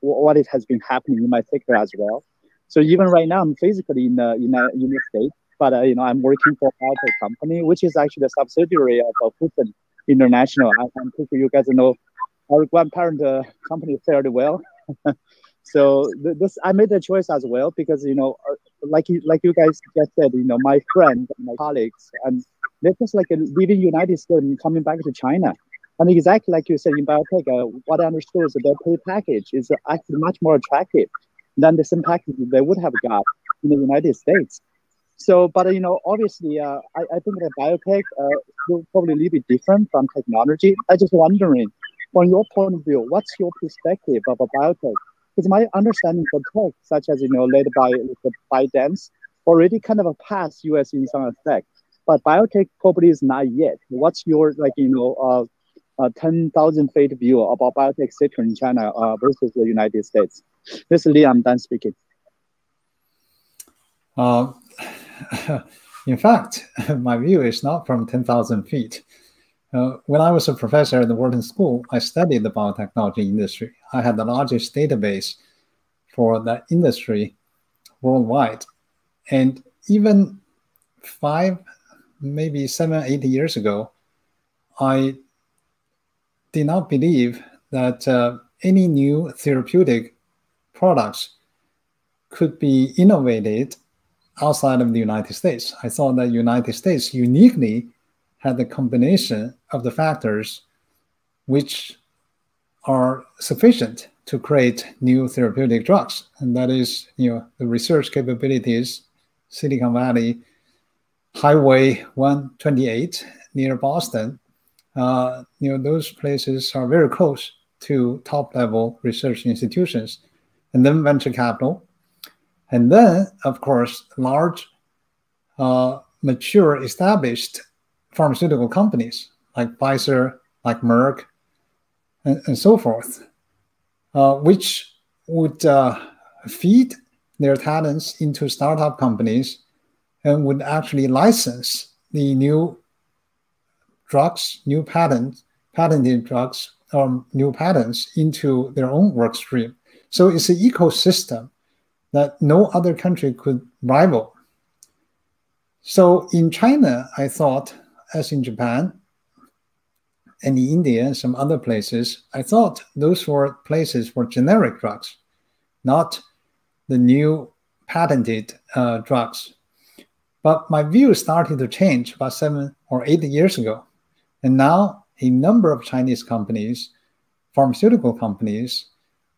what it has been happening in my sector as well. So even right now, I'm physically in the States, but I'm working for a biotech company, which is actually a subsidiary of Fosun International. I'm pretty sure you guys know our grandparent company fairly well. So I made the choice as well because like you guys just said, my friends and my colleagues, and they're just like leaving United States and coming back to China. And exactly like you said in biotech, what I understood is that their pay package is actually much more attractive than the same package they would have got in the United States. So, but obviously, I think that biotech will probably a little bit different from technology. I'm just wondering, from your point of view, what's your perspective of a biotech? Because my understanding for tech, such as led by ByteDance, already kind of passed US in some aspect, but biotech probably is not yet. What's your 10,000 feet view about biotech sector in China versus the United States? This is Lee. I'm done speaking. In fact, my view is not from 10,000 feet. When I was a professor at the Wharton School, I studied the biotechnology industry. I had the largest database for that industry worldwide. And even 5, maybe 7, 8 years ago, I did not believe that any new therapeutic products could be innovated outside of the United States. I thought that the United States uniquely had the combination of the factors which are sufficient to create new therapeutic drugs. And that is, the research capabilities, Silicon Valley, Highway 128 near Boston, those places are very close to top-level research institutions. And then venture capital. And then, of course, large, mature, established pharmaceutical companies like Pfizer, like Merck, and so forth, which would feed their talents into startup companies and would actually license the new drugs, new patented drugs, or new patents into their own work stream. So it's an ecosystem that no other country could rival. So in China, I thought, as in Japan and in India and some other places, I thought those were places for generic drugs, not the new patented drugs. But my view started to change about 7 or 8 years ago. And now a number of Chinese companies, pharmaceutical companies,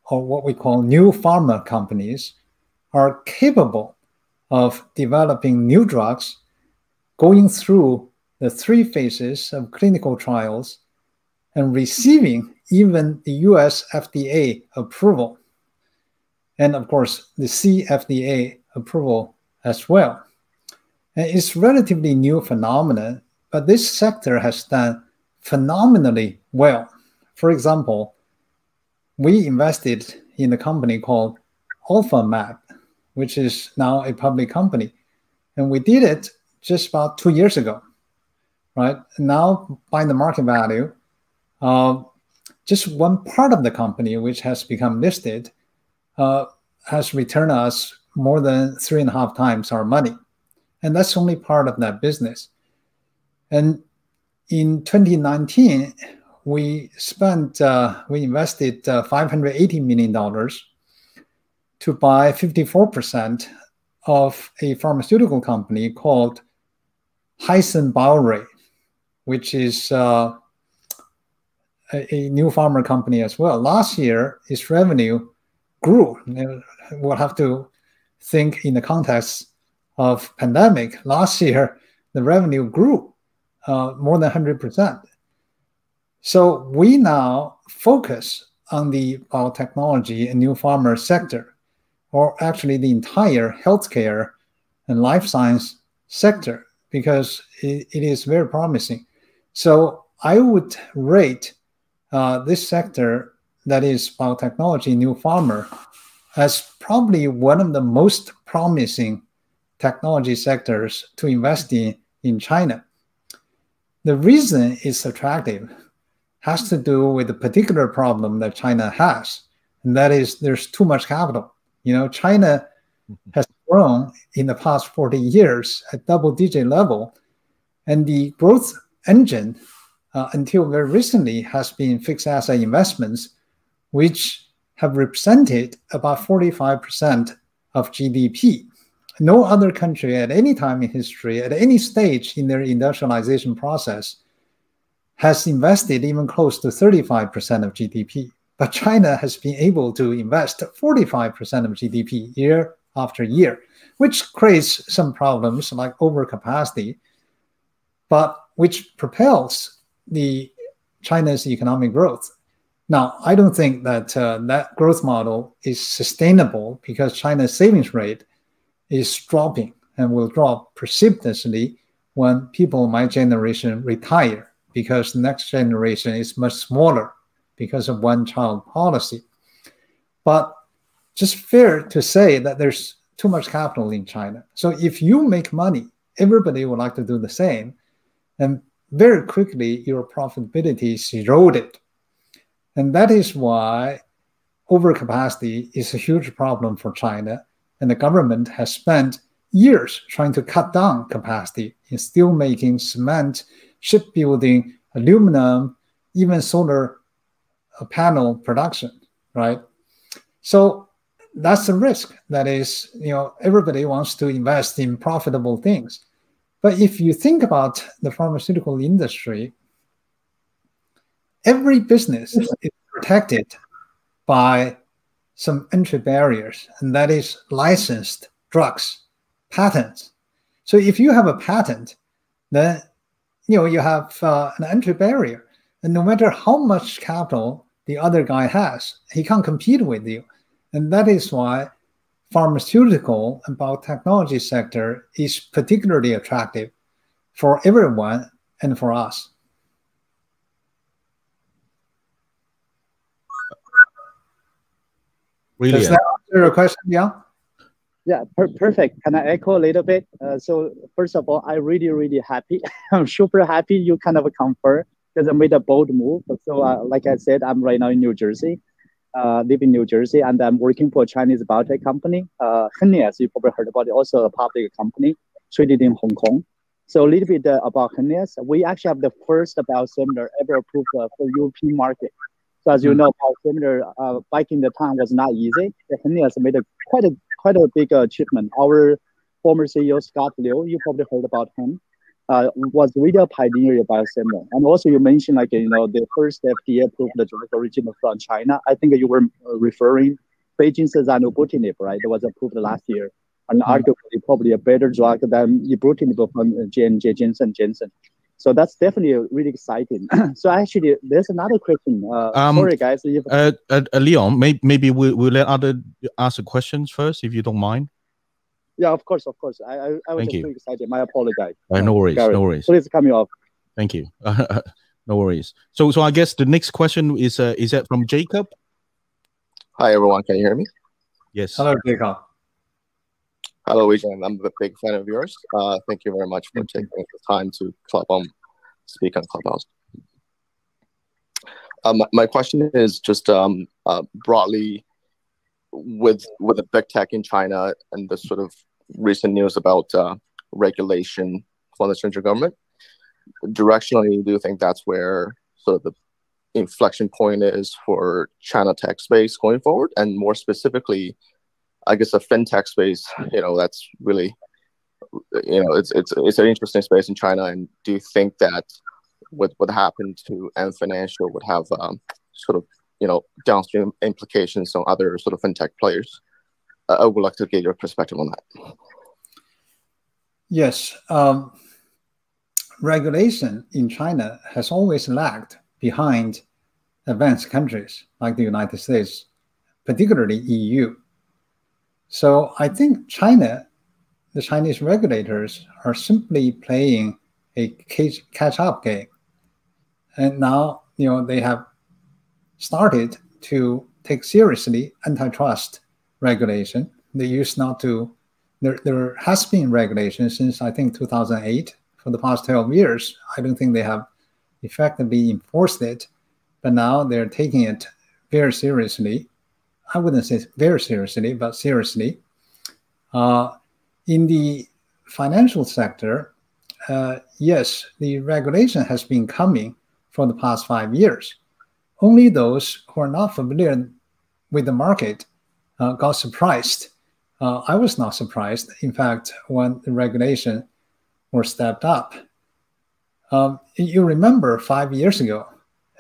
or what we call new pharma companies, are capable of developing new drugs, going through the 3 phases of clinical trials, and receiving even the US FDA approval, and of course the CFDA approval as well. And it's relatively new phenomenon, but this sector has done phenomenally well. For example, we invested in a company called AlphaMap, which is now a public company. And we did it just about 2 years ago, right? Now, by the market value, just one part of the company, which has become listed, has returned us more than 3.5 times our money. And that's only part of that business. And in 2019, we invested $580 million to buy 54% of a pharmaceutical company called Hysan Biore, which is a new pharma company as well. Last year, its revenue grew. We'll have to think in the context of pandemic. Last year, the revenue grew more than 100%. So we now focus on the biotechnology and new pharma sector, or actually the entire healthcare and life science sector, because it is very promising. So I would rate this sector, that is biotechnology, new pharma, as probably one of the most promising technology sectors to invest in China. The reason it's attractive has to do with the particular problem that China has, and that is there's too much capital. China has grown in the past 40 years at double-digit level, and the growth engine until very recently has been fixed asset investments, which have represented about 45% of GDP. No other country at any time in history, at any stage in their industrialization process, has invested even close to 35% of GDP. But China has been able to invest 45% of GDP year after year, which creates some problems like overcapacity, but which propels China's economic growth. Now, I don't think that that growth model is sustainable because China's savings rate is dropping and will drop precipitously when people in my generation retire, because the next generation is much smaller because of one-child policy. But just fair to say that there's too much capital in China. So if you make money, everybody would like to do the same. And very quickly, your profitability is eroded. And that is why overcapacity is a huge problem for China. And the government has spent years trying to cut down capacity in steelmaking, cement, shipbuilding, aluminum, even solar panel production, right? So that's the risk. That is, everybody wants to invest in profitable things. But if you think about the pharmaceutical industry, every business is protected by some entry barriers, and that is licensed drugs, patents. So if you have a patent, then you have an entry barrier, and no matter how much capital the other guy has, he can't compete with you. And that is why pharmaceutical and biotechnology sector is particularly attractive for everyone and for us. Really? Does that answer your question, yeah? Yeah, perfect. Can I echo a little bit? So first of all, I'm really, really happy. I'm super happy you kind of confirm because I made a bold move. So like I said, I'm right now in New Jersey, live in New Jersey, and I'm working for a Chinese biotech company. Henlius, you probably heard about it, also a public company traded in Hong Kong. So a little bit about Henlius. We actually have the first biosimilar ever approved for European market. So as you know, biosimilar back in the time was not easy. Henlius made quite a big achievement. Our former CEO, Scott Liu, you probably heard about him, was really a pioneer in biosimilar. And also you mentioned the first FDA approved the drug original from China. I think you were referring Beijing's zanubrutinib, right? That was approved last year. And arguably probably a better drug than ibrutinib from J&J Johnson. So that's definitely really exciting. So actually, there's another question. Sorry, guys. Leon, maybe we'll let other ask the questions first, if you don't mind. Yeah, of course. I was too excited. My apologies. No worries, Gary, no worries. Please cut me off. Thank you. No worries. So I guess the next question is that from Jacob? Hi, everyone. Can you hear me? Yes. Hello, Jacob. Hello, Weijian. I'm a big fan of yours. Thank you very much for taking the time to speak on Clubhouse. My question is just broadly with the big tech in China and the sort of recent news about regulation from the central government. Directionally, do you think that's where sort of the inflection point is for China tech space going forward? And more specifically, I guess the fintech space, that's really, it's an interesting space in China. And do you think that what happened to Ant Financial would have sort of, downstream implications on other sort of fintech players? I would like to get your perspective on that. Yes. Regulation in China has always lagged behind advanced countries like the United States, particularly EU. So I think the Chinese regulators are simply playing a catch-up game. And now, they have started to take seriously antitrust regulation. They used not to. There has been regulation since I think 2008 for the past 12 years. I don't think they have effectively enforced it, but now they're taking it very seriously. I wouldn't say very seriously, but seriously. In the financial sector, yes, the regulation has been coming for the past 5 years. Only those who are not familiar with the market got surprised. I was not surprised, in fact, when the regulation were stepped up. You remember 5 years ago,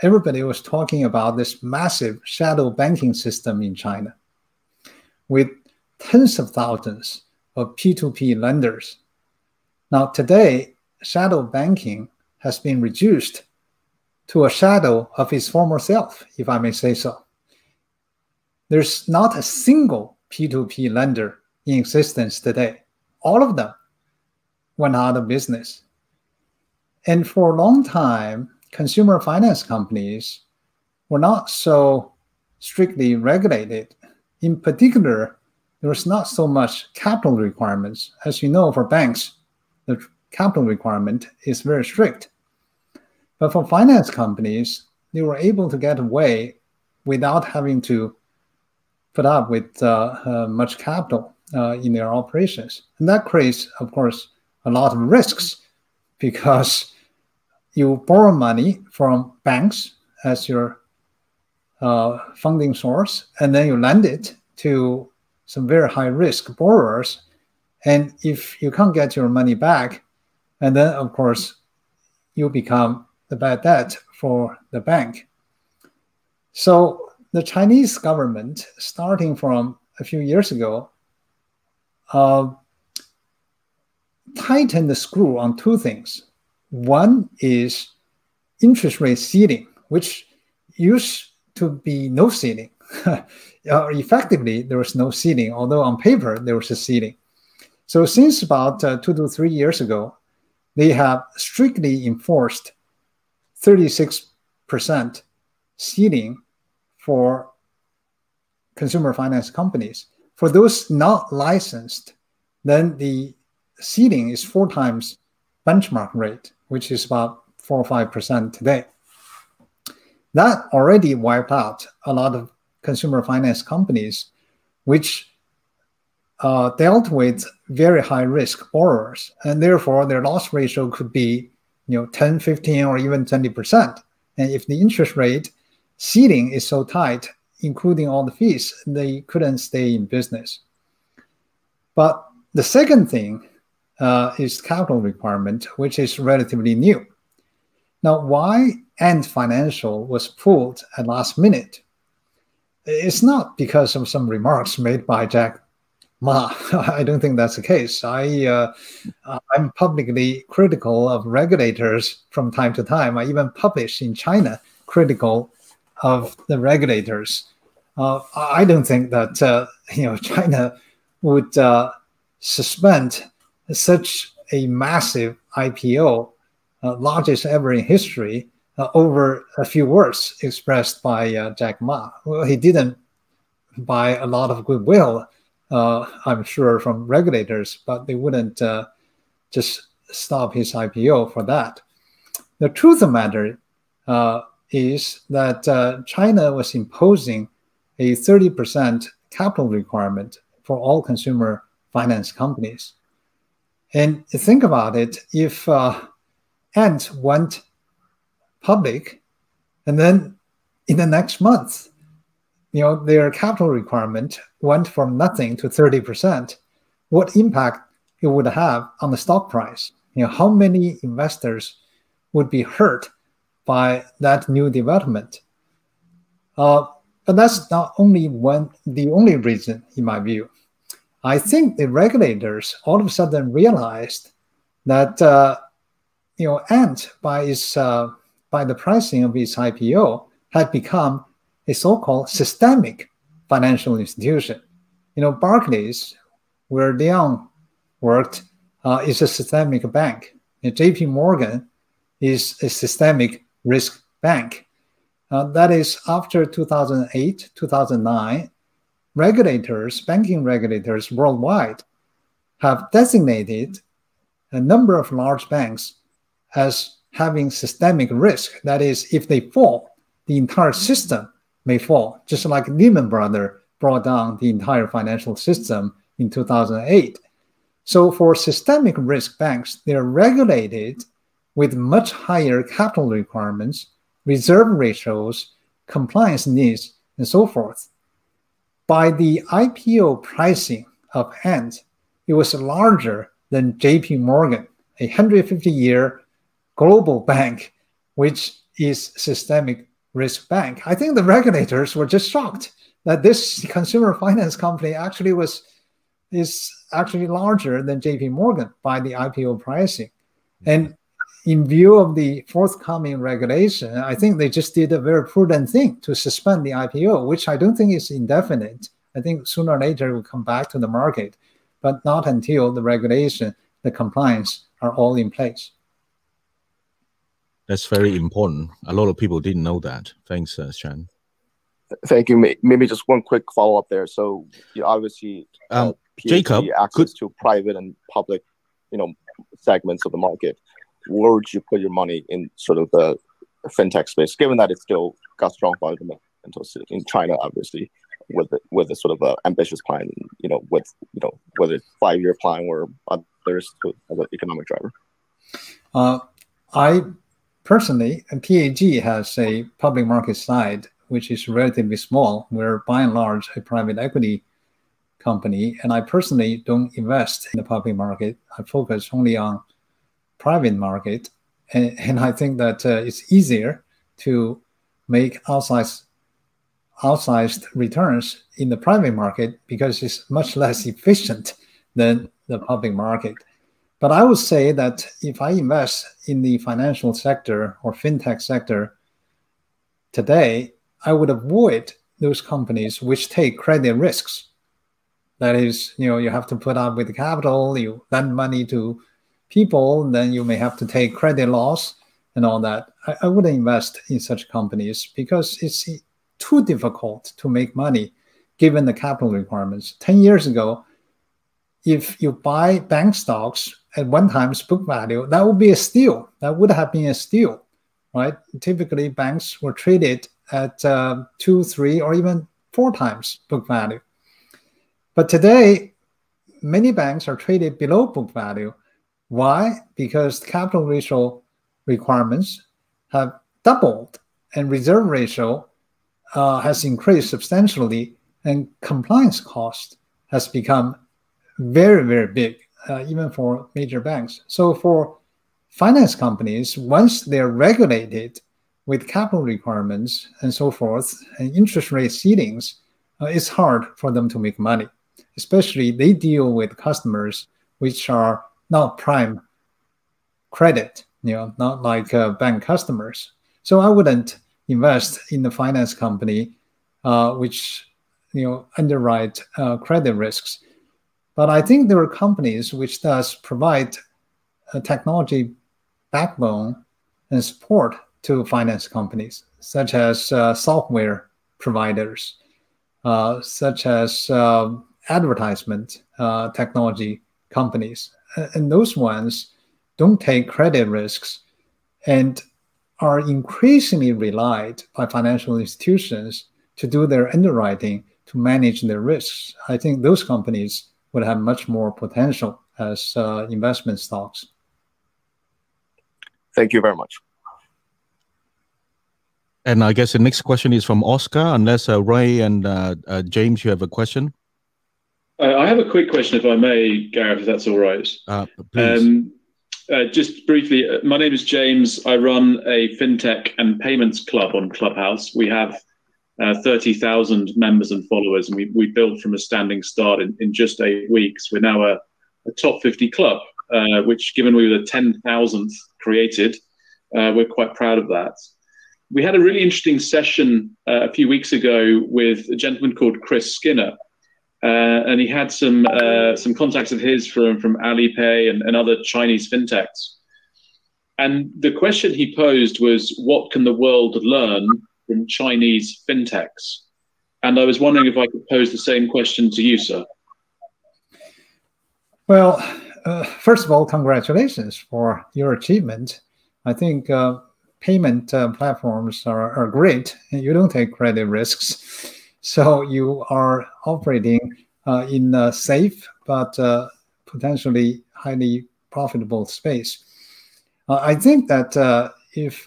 everybody was talking about this massive shadow banking system in China with tens of thousands of P2P lenders. Now today, shadow banking has been reduced to a shadow of its former self, if I may say so. There's not a single P2P lender in existence today. All of them went out of business. And for a long time, consumer finance companies were not so strictly regulated. In particular, there was not so much capital requirements. As you know, for banks, the capital requirement is very strict. But for finance companies, they were able to get away without having to put up with much capital in their operations. And that creates, of course, a lot of risks because you borrow money from banks as your funding source, and then you lend it to some very high-risk borrowers. And if you can't get your money back, and then, of course, you become the bad debt for the bank. So the Chinese government, starting from a few years ago, tightened the screw on two things. One is interest rate ceiling, which used to be no ceiling. Effectively, there was no ceiling, although on paper there was a ceiling. So since about 2 to 3 years ago, they have strictly enforced 36% ceiling for consumer finance companies. For those not licensed, then the ceiling is 4 times benchmark rate, which is about 4 or 5% today. That already wiped out a lot of consumer finance companies, which dealt with very high-risk borrowers, and therefore their loss ratio could be 10, 15, or even 20%. And if the interest rate ceiling is so tight, including all the fees, they couldn't stay in business. But the second thing is capital requirement, which is relatively new. Now, why Ant Financial was pulled at last minute? It's not because of some remarks made by Jack Ma. I don't think that's the case. I'm publicly critical of regulators from time to time. I even publish in China critical of the regulators. I don't think that China would suspend such a massive IPO, largest ever in history, over a few words expressed by Jack Ma. Well, he didn't buy a lot of goodwill, I'm sure, from regulators, but they wouldn't just stop his IPO for that. The truth of the matter is that China was imposing a 30% capital requirement for all consumer finance companies. And think about it, if Ant went public, and then in the next month, their capital requirement went from nothing to 30%, what impact it would have on the stock price? How many investors would be hurt by that new development? But that's not the only reason, in my view. I think the regulators all of a sudden realized that Ant, by the pricing of its IPO, had become a so-called systemic financial institution. Barclays, where Leon worked, is a systemic bank. JP Morgan is a systemic risk bank. That is, after 2008, 2009, regulators, banking regulators worldwide, have designated a number of large banks as having systemic risk. That is, if they fall, the entire system may fall, just like Lehman Brothers brought down the entire financial system in 2008. So for systemic risk banks, they're regulated with much higher capital requirements, reserve ratios, compliance needs, and so forth. By the IPO pricing of Ant, it was larger than JP Morgan, a 150-year global bank, which is systemic risk bank. I think the regulators were just shocked that this consumer finance company actually is actually larger than JP Morgan by the IPO pricing. And in view of the forthcoming regulation, I think they just did a very prudent thing to suspend the IPO, which I don't think is indefinite. I think sooner or later it will come back to the market, but not until the regulation, the compliance are all in place. That's very important. A lot of people didn't know that. Thanks, Shan. Thank you. Maybe just one quick follow-up there. So you obviously Jacob, access to private and public, segments of the market. Where would you put your money in sort of the fintech space, given that it's still got strong fundamentals in China, obviously, with a sort of ambitious plan, with whether it's 5-year plan or others as an economic driver? I personally, PAG has a public market side, which is relatively small. We're by and large a private equity company, and I personally don't invest in the public market. I focus only on private market, and I think that it's easier to make outsized returns in the private market because it's much less efficient than the public market. But I would say that if I invest in the financial sector or fintech sector today, I would avoid those companies which take credit risks. That is, you have to put up with the capital, you lend money to people, and then you may have to take credit loss and all that. I wouldn't invest in such companies because it's too difficult to make money given the capital requirements. 10 years ago, if you buy bank stocks at 1 times book value, that would be a steal. That would have been a steal, right? Typically, banks were traded at 2, 3, or even 4 times book value. But today, many banks are traded below book value. Why? Because capital ratio requirements have doubled and reserve ratio has increased substantially, and compliance cost has become very, very big, even for major banks. So for finance companies, once they're regulated with capital requirements and so forth, and interest rate ceilings, it's hard for them to make money. Especially they deal with customers which are not prime credit, not like bank customers. So I wouldn't invest in the finance company which underwrite credit risks. But I think there are companies which does provide a technology backbone and support to finance companies, such as software providers, such as advertisement technology companies. And those ones don't take credit risks and are increasingly relied by financial institutions to do their underwriting, to manage their risks. I think those companies would have much more potential as investment stocks. Thank you very much. And I guess the next question is from Oscar, unless Ray and James, you have a question? I have a quick question, if I may, Gareth, if that's all right. Please. Just briefly, my name is James. I run a fintech and payments club on Clubhouse. We have 30,000 members and followers, and we built from a standing start in just 8 weeks. We're now a top 50 club, which, given we were the 10,000th created, we're quite proud of that. We had a really interesting session a few weeks ago with a gentleman called Chris Skinner, and he had some contacts of his from Alipay and other Chinese fintechs. And the question he posed was, what can the world learn from Chinese fintechs. And I was wondering if I could pose the same question to you, sir. Well, first of all, congratulations for your achievement. I think payment platforms are great, and you don't take credit risks. So you are operating in a safe but potentially highly profitable space. I think that if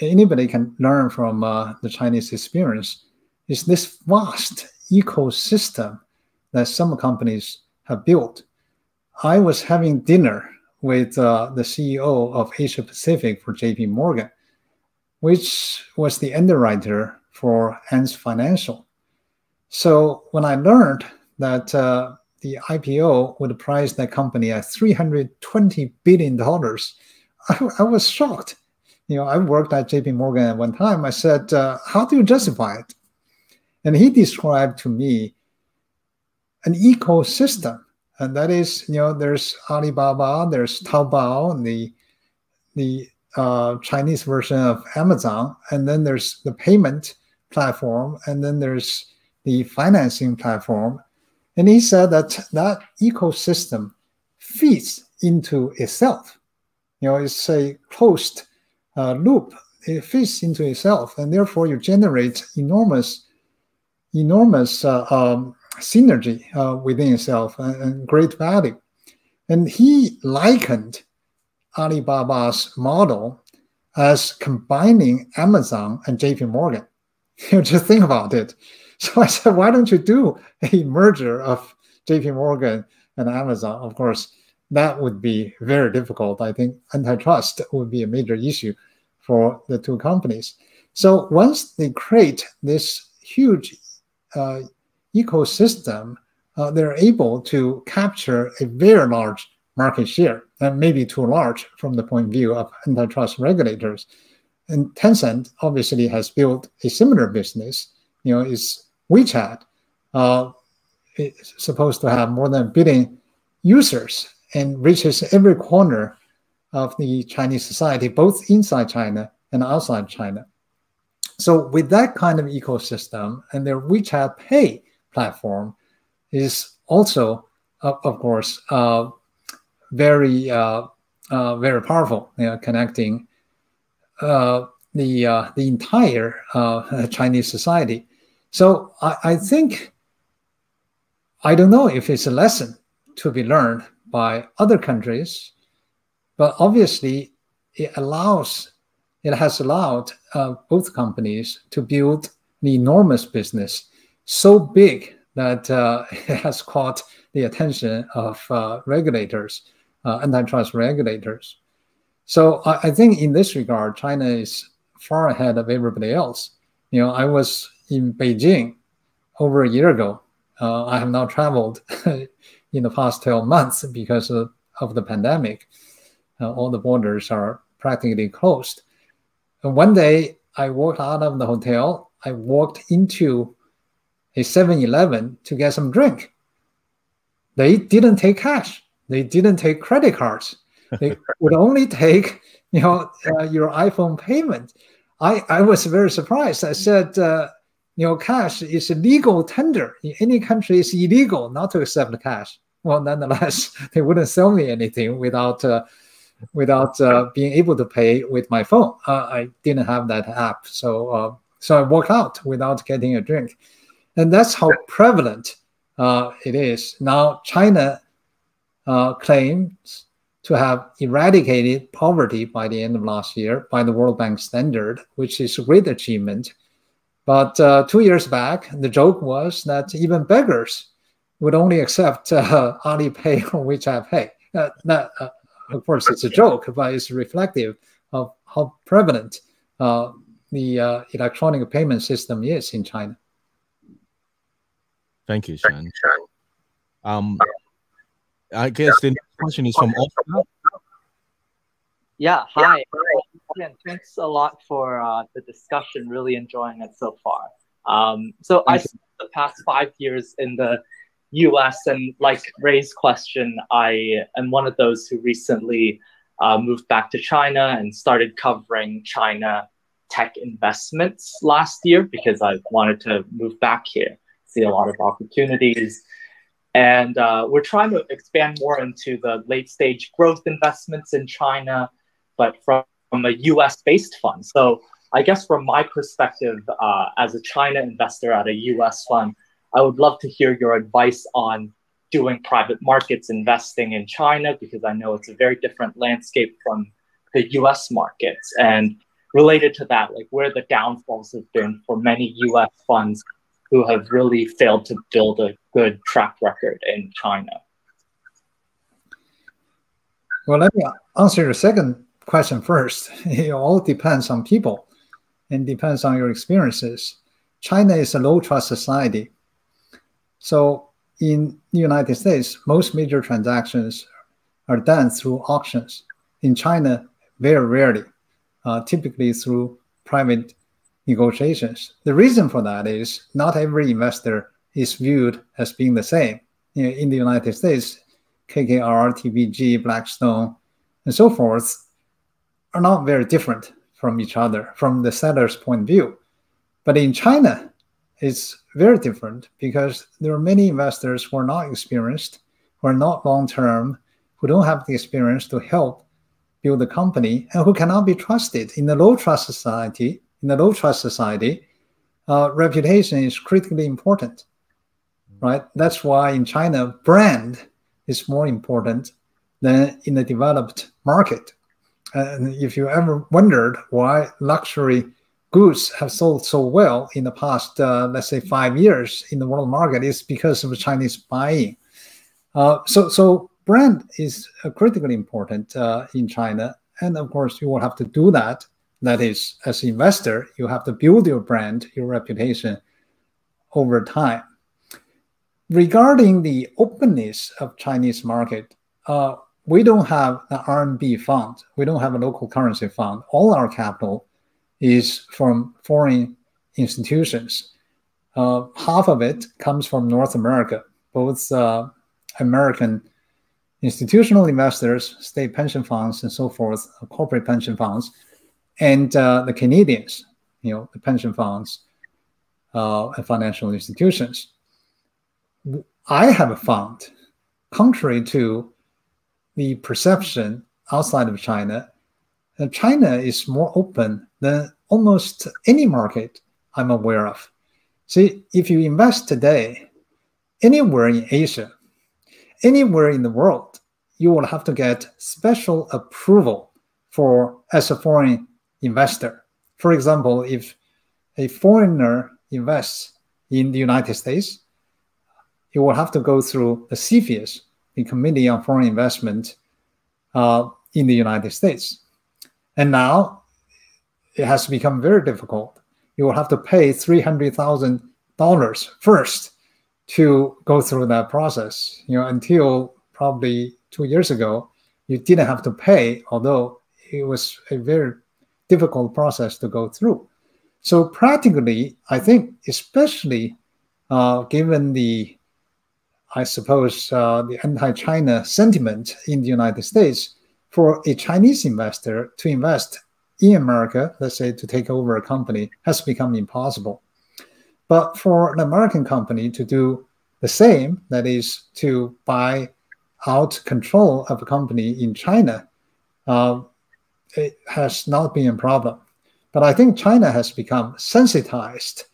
anybody can learn from the Chinese experience, is this vast ecosystem that some companies have built. I was having dinner with the CEO of Asia Pacific for JP Morgan, which was the underwriter for Ant Financial. So when I learned that the IPO would price that company at $320 billion, I was shocked. You know, I worked at JP Morgan at one time. I said, how do you justify it? And he described to me an ecosystem. And that is, you know, there's Alibaba, there's Taobao, the Chinese version of Amazon, and then there's the payment platform, and then there's the financing platform. And he said that that ecosystem feeds into itself. You know, it's a closed loop. It fits into itself, and therefore you generate enormous synergy within itself and great value. And he likened Alibaba's model as combining Amazon and JP Morgan. You know, just think about it. So I said, why don't you do a merger of JP Morgan and Amazon? Of course, that would be very difficult. I think antitrust would be a major issue for the two companies. So once they create this huge ecosystem, they're able to capture a very large market share, and maybe too large from the point of view of antitrust regulators. And Tencent obviously has built a similar business. You know, it's WeChat. It's supposed to have more than 1 billion users and reaches every corner of the Chinese society, both inside China and outside China. So with that kind of ecosystem, and their WeChat Pay platform is also, of course, very powerful, you know, connecting the entire Chinese society. So I think, I don't know if it's a lesson to be learned by other countries, but obviously it has allowed both companies to build an enormous business so big that it has caught the attention of regulators, antitrust regulators. So I think in this regard, China is far ahead of everybody else. You know, I was in Beijing over a year ago. I have now traveled in the past 12 months because of the pandemic. All the borders are practically closed. And one day I walked out of the hotel, I walked into a 7-Eleven to get some drink. They didn't take cash. They didn't take credit cards. They would only take, you know, your iPhone payment. I was very surprised. I said, you know, cash is a legal tender. In any country, it's illegal not to accept cash. Well, nonetheless, they wouldn't sell me anything without being able to pay with my phone. I didn't have that app, so I walked out without getting a drink. And that's how prevalent it is. Now, China claims to have eradicated poverty by the end of last year by the World Bank standard, which is a great achievement. But 2 years back, the joke was that even beggars would only accept Alipay or WeChat Pay. Of course, it's a joke, but it's reflective of how prevalent the electronic payment system is in China. Thank you, Shan. I guess the next question is from Oscar. Yeah, hi. Again, thanks a lot for the discussion. Really enjoying it so far. So I spent the past 5 years in the US, and like Ray's question, I am one of those who recently moved back to China and started covering China tech investments last year because I wanted to move back here, see a lot of opportunities. And we're trying to expand more into the late stage growth investments in China, but from a US-based fund. So I guess from my perspective, as a China investor at a US fund, I would love to hear your advice on doing private markets investing in China, because I know it's a very different landscape from the US markets. And related to that, like where the downfalls have been for many US funds who have really failed to build a good track record in China. Well, let me answer your second question first. It all depends on people and depends on your experiences. China is a low trust society. So in the United States, most major transactions are done through auctions. In China, very rarely, typically through private negotiations. The reason for that is not every investor is viewed as being the same. You know, in the United States, KKR, TPG, Blackstone, and so forth are not very different from each other from the seller's point of view. But in China, it's very different because there are many investors who are not experienced, who are not long-term, who don't have the experience to help build a company, and who cannot be trusted. In the low trust society, reputation is critically important, right? That's why in China, brand is more important than in the developed market. And if you ever wondered why luxury goods have sold so well in the past, let's say 5 years in the world market, it's because of Chinese buying. So brand is critically important in China. And of course, you will have to do that. That is, as an investor, you have to build your brand, your reputation over time. Regarding the openness of Chinese market, we don't have an RMB fund. We don't have a local currency fund. All our capital is from foreign institutions. Half of it comes from North America, both American institutional investors, state pension funds, and so forth, corporate pension funds, and the Canadians, you know, the pension funds and financial institutions. I have a fund, contrary to the perception outside of China, China is more open than almost any market I'm aware of. See, if you invest today anywhere in Asia, anywhere in the world, you will have to get special approval as a foreign investor. For example, if a foreigner invests in the United States, you will have to go through the CFIUS, the Committee on Foreign Investment in the United States. And now it has become very difficult. You will have to pay $300,000 first to go through that process. You know, until probably 2 years ago, you didn't have to pay, although it was a very difficult process to go through. So practically, I think, especially given the, I suppose, the anti-China sentiment in the United States, for a Chinese investor to invest in America, let's say to take over a company, has become impossible. But for an American company to do the same, that is to buy out control of a company in China, it has not been a problem. But I think China has become sensitized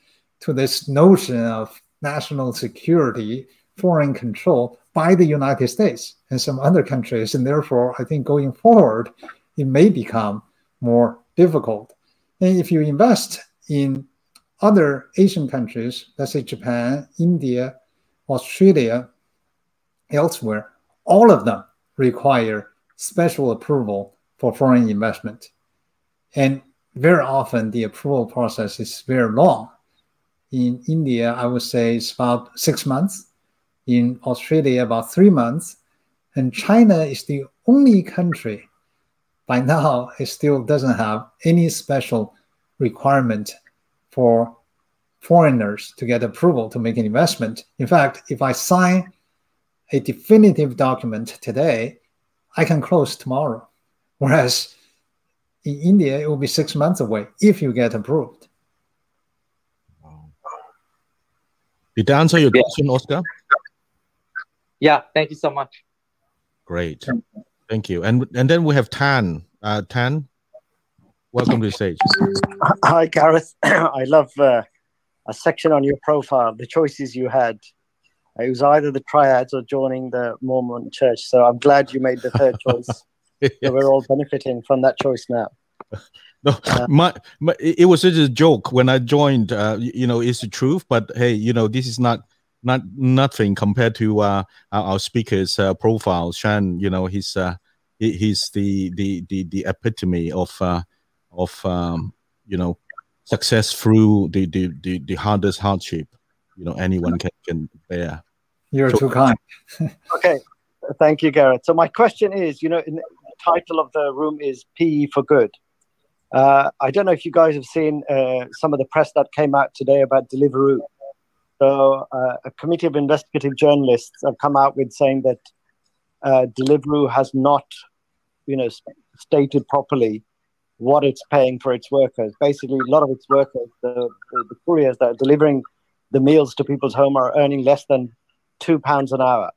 to this notion of national security, foreign control by the United States and some other countries. And therefore, I think going forward, it may become more difficult. And if you invest in other Asian countries, let's say Japan, India, Australia, elsewhere, all of them require special approval for foreign investment. And very often the approval process is very long. In India, I would say it's about 6 months. In Australia, about 3 months. And China is the only country by now, it still doesn't have any special requirement for foreigners to get approval to make an investment. In fact, if I sign a definitive document today, I can close tomorrow. Whereas In India, it will be 6 months away if you get approved. Did that answer your question, Oscar? Yeah, thank you so much. Great, thank you. And then we have Tan. Tan, welcome to the stage. Hi, Gareth. I love a section on your profile, the choices you had. It was either the triads or joining the Mormon church. So I'm glad you made the third choice. Yes. So we're all benefiting from that choice now. No, it was just a joke when I joined. You know, it's the truth. But hey, you know, this is nothing compared to our speaker's profile. Shan, you know, he's the epitome of you know, success through the hardest hardship, you know, anyone can bear. You're too kind. Okay, thank you, Gareth. So my question is, you know, the title of the room is PE4Good. I don't know if you guys have seen some of the press that came out today about Deliveroo. So a committee of investigative journalists have come out with saying that Deliveroo has not, you know, stated properly what it's paying for its workers. Basically, a lot of its workers, the couriers that are delivering the meals to people's home, are earning less than £2 an hour.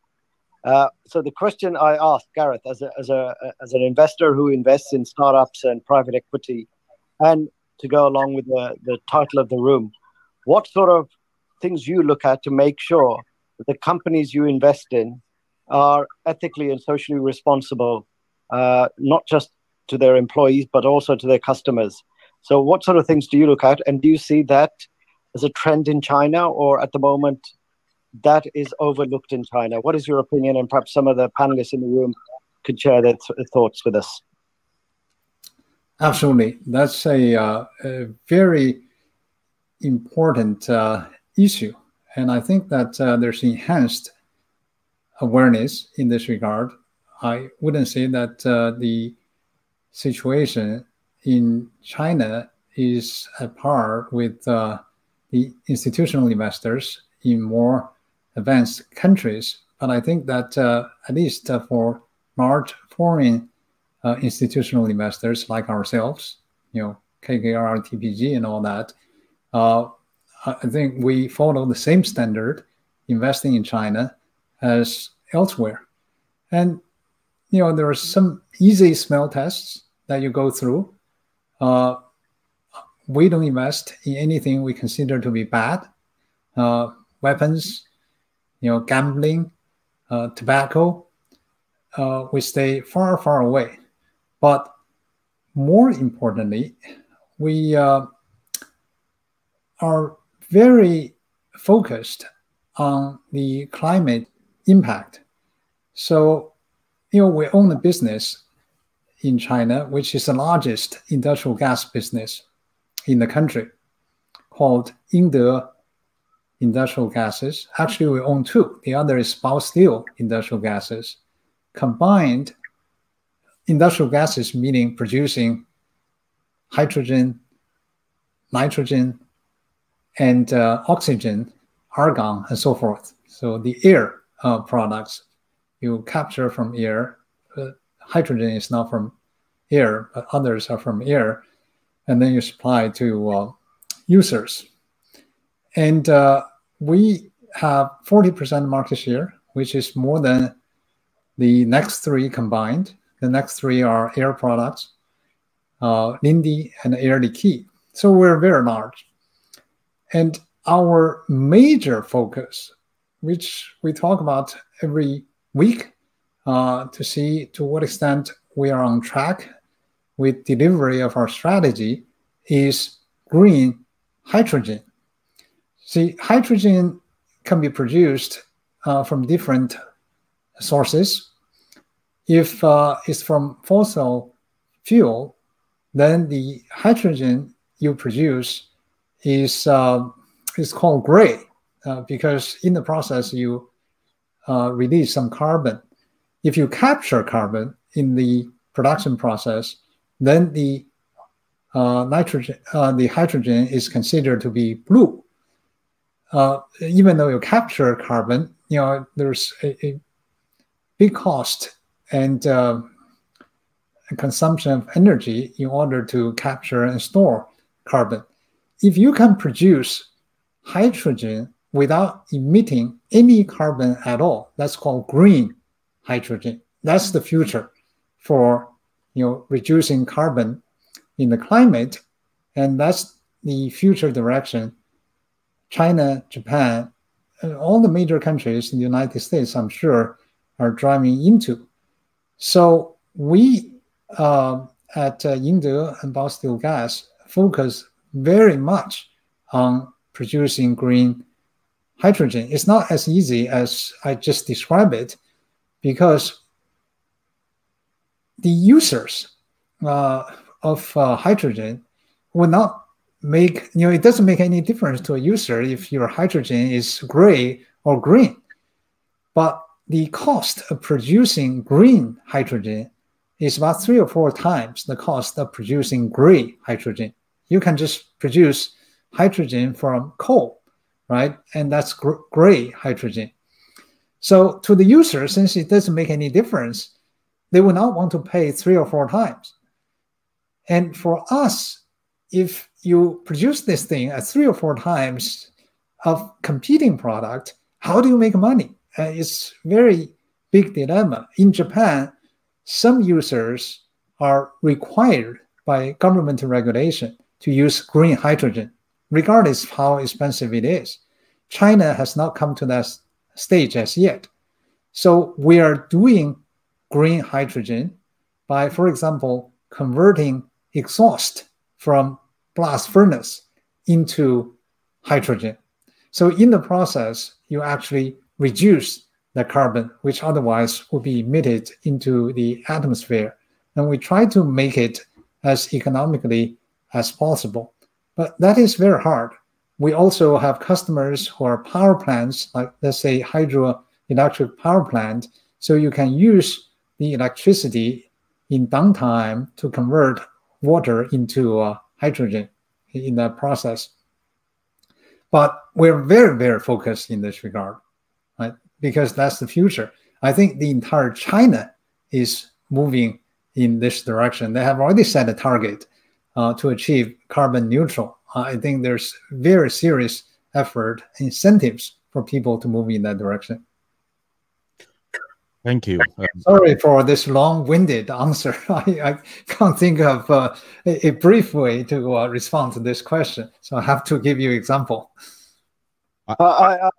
So the question I asked Gareth, as an investor who invests in startups and private equity, and to go along with the title of the room, what sort of things you look at to make sure that the companies you invest in are ethically and socially responsible, not just to their employees, but also to their customers? So what sort of things do you look at? And do you see that as a trend in China, or at the moment that is overlooked in China? What is your opinion? And perhaps some of the panelists in the room could share their thoughts with us. Absolutely. That's a very important issue. And I think that there's enhanced awareness in this regard. I wouldn't say that the situation in China is at par with the institutional investors in more advanced countries, but I think that at least for large foreign institutional investors like ourselves, you know, KKR, TPG, and all that, I think we follow the same standard investing in China as elsewhere. And you know, there are some easy smell tests that you go through. We don't invest in anything we consider to be bad. Weapons, you know, gambling, tobacco. We stay far, far away. But more importantly, we are very focused on the climate impact. So, you know, we own a business in China, which is the largest industrial gas business in the country, called Yingde Industrial Gases. Actually, we own two. The other is Baosteel Industrial Gases. Combined industrial gases, meaning producing hydrogen, nitrogen, and oxygen, argon, and so forth. So the air products you capture from air. Hydrogen is not from air, but others are from air. And then you supply to users. And we have 40% market share, which is more than the next three combined. The next three are air products, Linde and Air Liquide. So we're very large. And our major focus, which we talk about every week to see to what extent we are on track with delivery of our strategy, is green hydrogen. See, hydrogen can be produced from different sources. If it's from fossil fuel, then the hydrogen you produce is called gray because in the process you release some carbon. If you capture carbon in the production process, then the hydrogen is considered to be blue. Even though you capture carbon, you know, there's a big cost and consumption of energy in order to capture and store carbon. If you can produce hydrogen without emitting any carbon at all, that's called green hydrogen. That's the future for reducing carbon in the climate, and that's the future direction China, Japan, and all the major countries in the United States, I'm sure, are driving into. So we at Yingde and Baosteel Gas focus very much on producing green hydrogen. It's not as easy as I just described it, because the users of hydrogen will not make, it doesn't make any difference to a user if your hydrogen is gray or green. But the cost of producing green hydrogen is about 3 or 4 times the cost of producing gray hydrogen. You can just produce hydrogen from coal, right? And that's gray hydrogen. So to the user, since it doesn't make any difference, they will not want to pay 3 or 4 times. And for us, if you produce this thing at 3 or 4 times of competing product, how do you make money? It's very big dilemma. In Japan, some users are required by government regulation to use green hydrogen, regardless of how expensive it is. China has not come to that stage as yet. So we are doing green hydrogen by, for example, converting exhaust from blast furnace into hydrogen. So in the process, you actually reduce the carbon, which otherwise would be emitted into the atmosphere. And we try to make it as economically as possible. But that is very hard. We also have customers who are power plants, like let's say hydroelectric power plant. So you can use the electricity in downtime to convert water into hydrogen in that process. But we're very, very focused in this regard, right? Because that's the future. I think the entire China is moving in this direction. They have already set a target to achieve carbon neutral. I think there's very serious effort, incentives for people to move in that direction. Thank you. Sorry for this long-winded answer. I can't think of a brief way to respond to this question, so I have to give you an example. I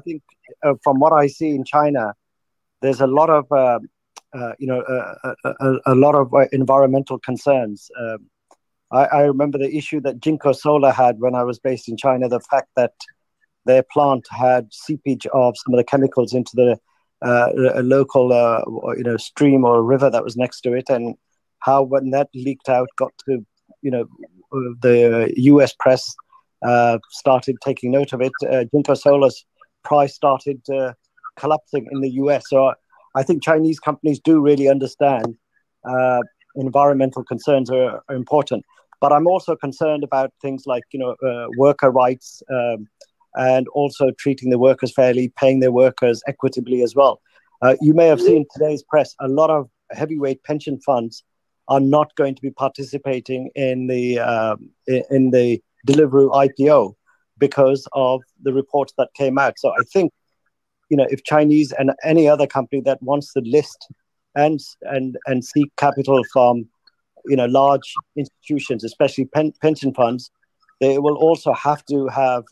think from what I see in China, there's a lot of a lot of environmental concerns. I remember the issue that Jinko Solar had when I was based in China, the fact that their plant had seepage of some of the chemicals into the local stream or river that was next to it, and how when that leaked out got to the US press started taking note of it. Jinko Solar's price started collapsing in the US. So I think Chinese companies do really understand environmental concerns are important. But I'm also concerned about things like worker rights and also treating the workers fairly, paying their workers equitably as well. You may have seen today's press, a lot of heavyweight pension funds are not going to be participating in the Deliveroo IPO because of the reports that came out. So I think, if Chinese and any other company that wants to list and seek capital from, large institutions, especially pension funds, they will also have to have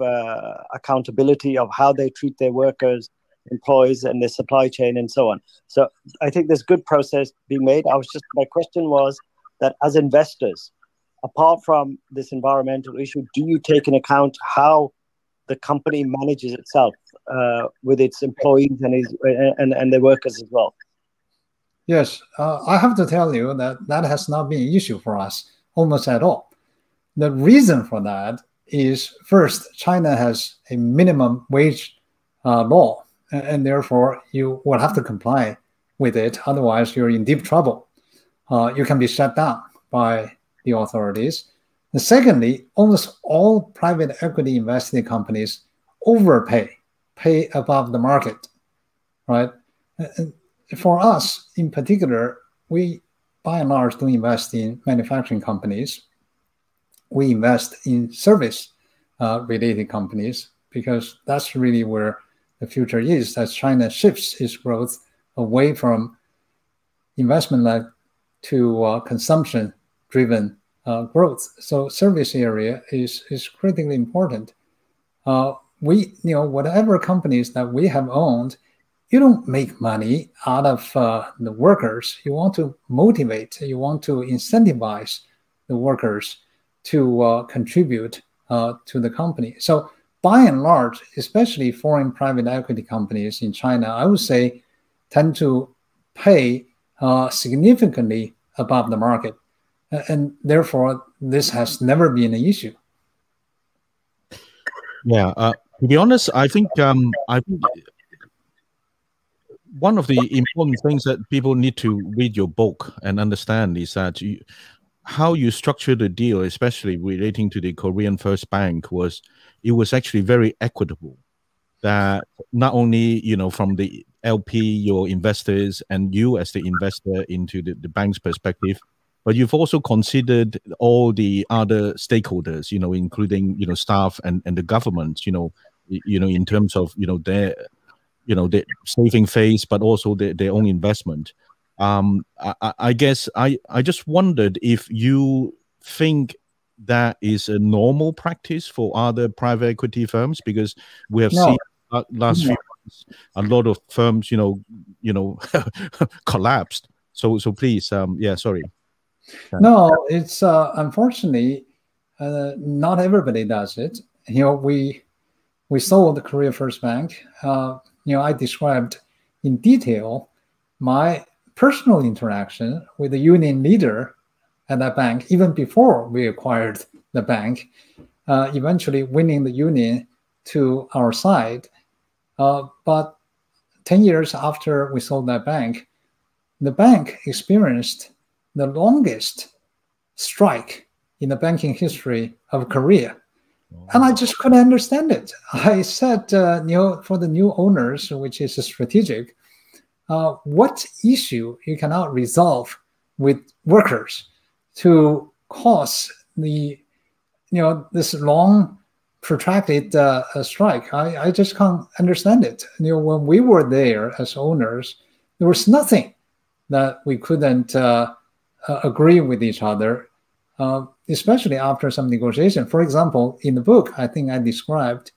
accountability of how they treat their workers, employees, and their supply chain, and so on. So I think there's good process being made. My question was that as investors, apart from this environmental issue, do you take into account how the company manages itself with its employees and their workers as well? Yes, I have to tell you that has not been an issue for us almost at all. The reason for that is, first, China has a minimum wage law, and therefore you will have to comply with it. Otherwise, you're in deep trouble. You can be shut down by the authorities. And secondly, almost all private equity investing companies pay above the market, right? And for us in particular, we by and large don't invest in manufacturing companies. We invest in service related companies, because that's really where the future is, as China shifts its growth away from investment-led to consumption-driven growth. So service area is critically important. Whatever companies that we have owned, you don't make money out of the workers. You want to motivate, you want to incentivize the workers to contribute to the company. So by and large, especially foreign private equity companies in China, I would say tend to pay significantly above the market. And therefore, this has never been an issue. Yeah, to be honest, I think one of the important things that people need to read your book and understand is that how you structure the deal, especially relating to the Korean First Bank, it was actually very equitable. That not only, from the LP, your investors, and you as the investor into the bank's perspective, but you've also considered all the other stakeholders, including, staff and the government, in terms of, their saving phase, but also their own investment. I guess I just wondered if you think that is a normal practice for other private equity firms, because we have seen last few months a lot of firms, collapsed. So please, yeah, sorry. No, it's unfortunately not everybody does it. We sold the Korea First Bank. I described in detail my personal interaction with the union leader at that bank, even before we acquired the bank, eventually winning the union to our side. But 10 years after we sold that bank, the bank experienced the longest strike in the banking history of Korea. And I just couldn't understand it. I said, for the new owners, which is strategic, what issue you cannot resolve with workers to cause this long, protracted strike? I just can't understand it. When we were there as owners, there was nothing that we couldn't agree with each other, especially after some negotiation. For example, in the book, I think I described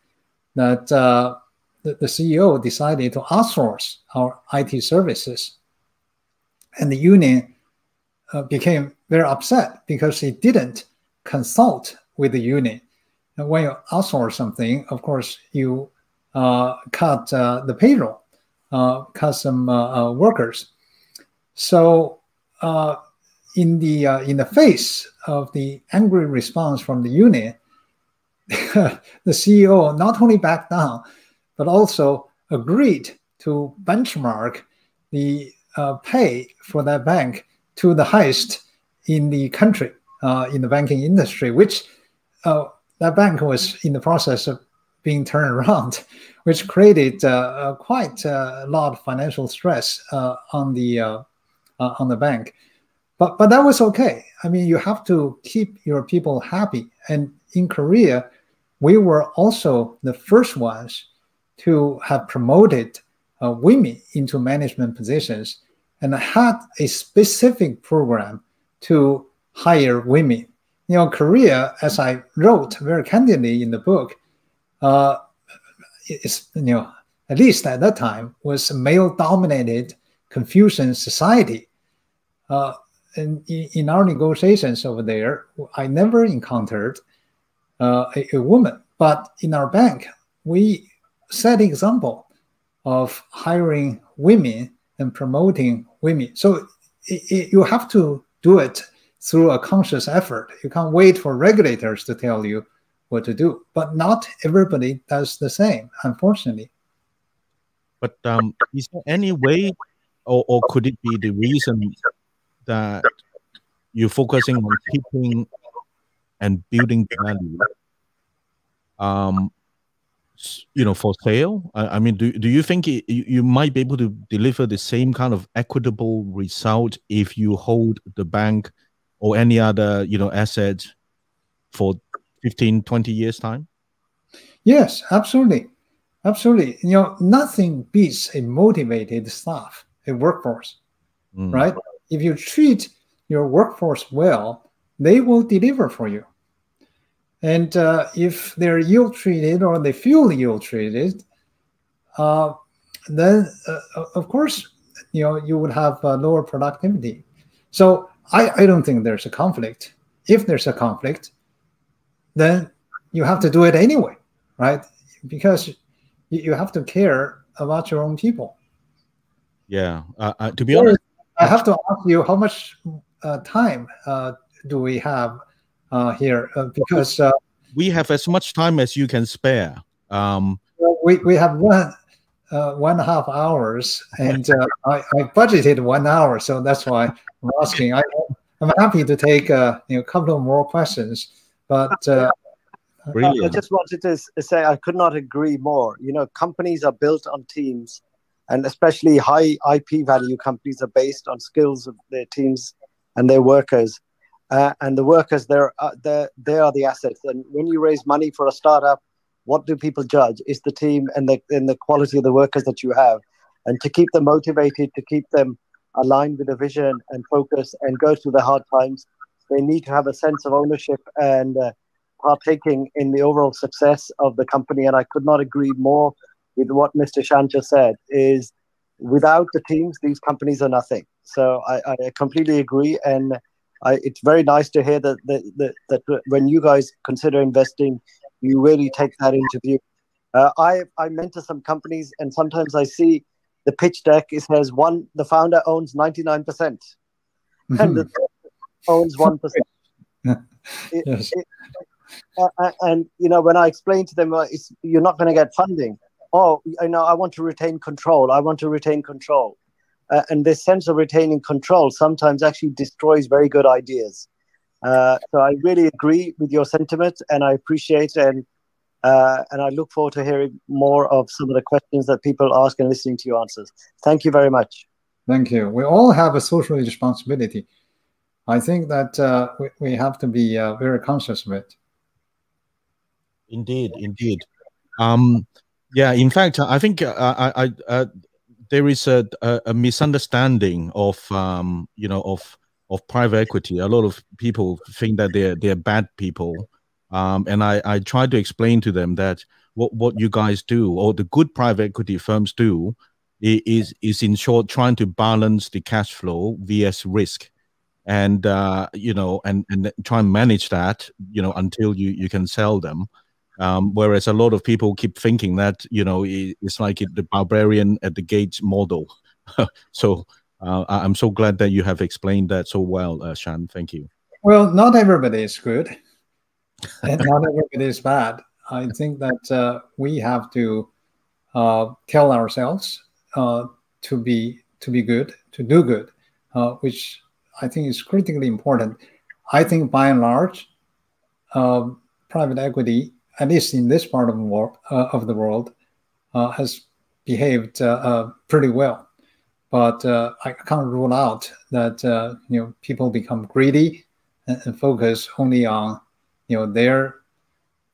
that the CEO decided to outsource our IT services. And the union became very upset because it didn't consult with the union. And when you outsource something, of course, you cut the payroll, cut some workers. So in the face of the angry response from the union, the CEO not only backed down, but also agreed to benchmark the pay for that bank to the highest in the country, in the banking industry, which that bank was in the process of being turned around, which created quite a lot of financial stress on the bank. But that was okay. I mean, you have to keep your people happy. And in Korea, we were also the first ones to have promoted women into management positions and had a specific program to hire women. Korea, as I wrote very candidly in the book, at least at that time, was a male-dominated Confucian society. And in our negotiations over there, I never encountered a woman. But in our bank, we set the example of hiring women and promoting women. So you have to do it through a conscious effort. You can't wait for regulators to tell you what to do. But not everybody does the same, unfortunately. But is there any way, or could it be the reason that you're focusing on keeping and building the value for sale? I mean, do you think you might be able to deliver the same kind of equitable result if you hold the bank or any other, asset for 15, 20 years time? Yes, absolutely. Absolutely. Nothing beats a motivated staff, a workforce, right? If you treat your workforce well, they will deliver for you. And if they're ill-treated or they feel ill-treated, then of course, you would have lower productivity. So I don't think there's a conflict. If there's a conflict, then you have to do it anyway, right? Because you have to care about your own people. Yeah. To be honest, I have to ask you, how much time do we have here? Because we have as much time as you can spare. We have 1.5 hours, and I budgeted 1 hour, so that's why I'm asking. I'm happy to take a couple of more questions, but I just wanted to say I could not agree more. Companies are built on teams, and especially high IP value companies are based on skills of their teams and their workers. And the workers, they are the assets. And when you raise money for a startup, what do people judge? Is the team and the quality of the workers that you have. And to keep them motivated, to keep them aligned with a vision and focus and go through the hard times, they need to have a sense of ownership and partaking in the overall success of the company. And I could not agree more with what Mr. Shan just said, is without the teams, these companies are nothing. So I completely agree. And it's very nice to hear that when you guys consider investing, you really take that into view. I mentor some companies, and sometimes I see the pitch deck. It says the founder owns 99%, and the owns 1%. Yes. And when I explain to them, you're not going to get funding. Oh, I want to retain control. I want to retain control. And this sense of retaining control sometimes actually destroys very good ideas. So I really agree with your sentiment, and I appreciate it. And I look forward to hearing more of some of the questions that people ask and listening to your answers. Thank you very much. Thank you. We all have a social responsibility. I think that we have to be very conscious of it. Indeed. Yeah, in fact, I think there is a misunderstanding of of private equity. A lot of people think that they're bad people, and I try to explain to them that what you guys do, or the good private equity firms do, is in short trying to balance the cash flow vs risk, and and try and manage that until you can sell them. Whereas a lot of people keep thinking that it's like the barbarian at the gates model. So I'm so glad that you have explained that so well, Shan. Thank you. Well, not everybody is good, and not everybody is bad. I think that we have to tell ourselves to be good, to do good, which I think is critically important. I think by and large, private equity, at least in this part of the world, has behaved pretty well. But I can't rule out that people become greedy and focus only on their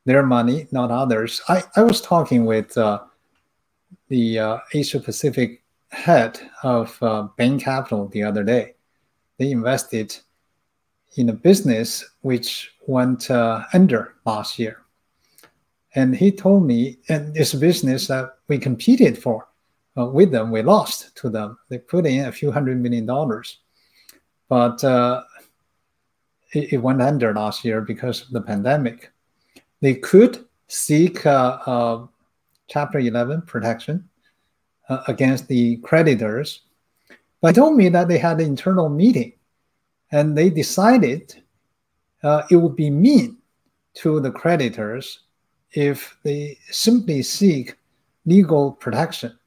money, not others. I was talking with the Asia Pacific head of Bain Capital the other day. They invested in a business which went under last year. And he told me, and this business that we competed for with them, we lost to them. They put in a few $100 million, but it went under last year because of the pandemic. They could seek Chapter 11 protection against the creditors, but they told me that they had an internal meeting, and they decided it would be mean to the creditors if they simply seek legal protection.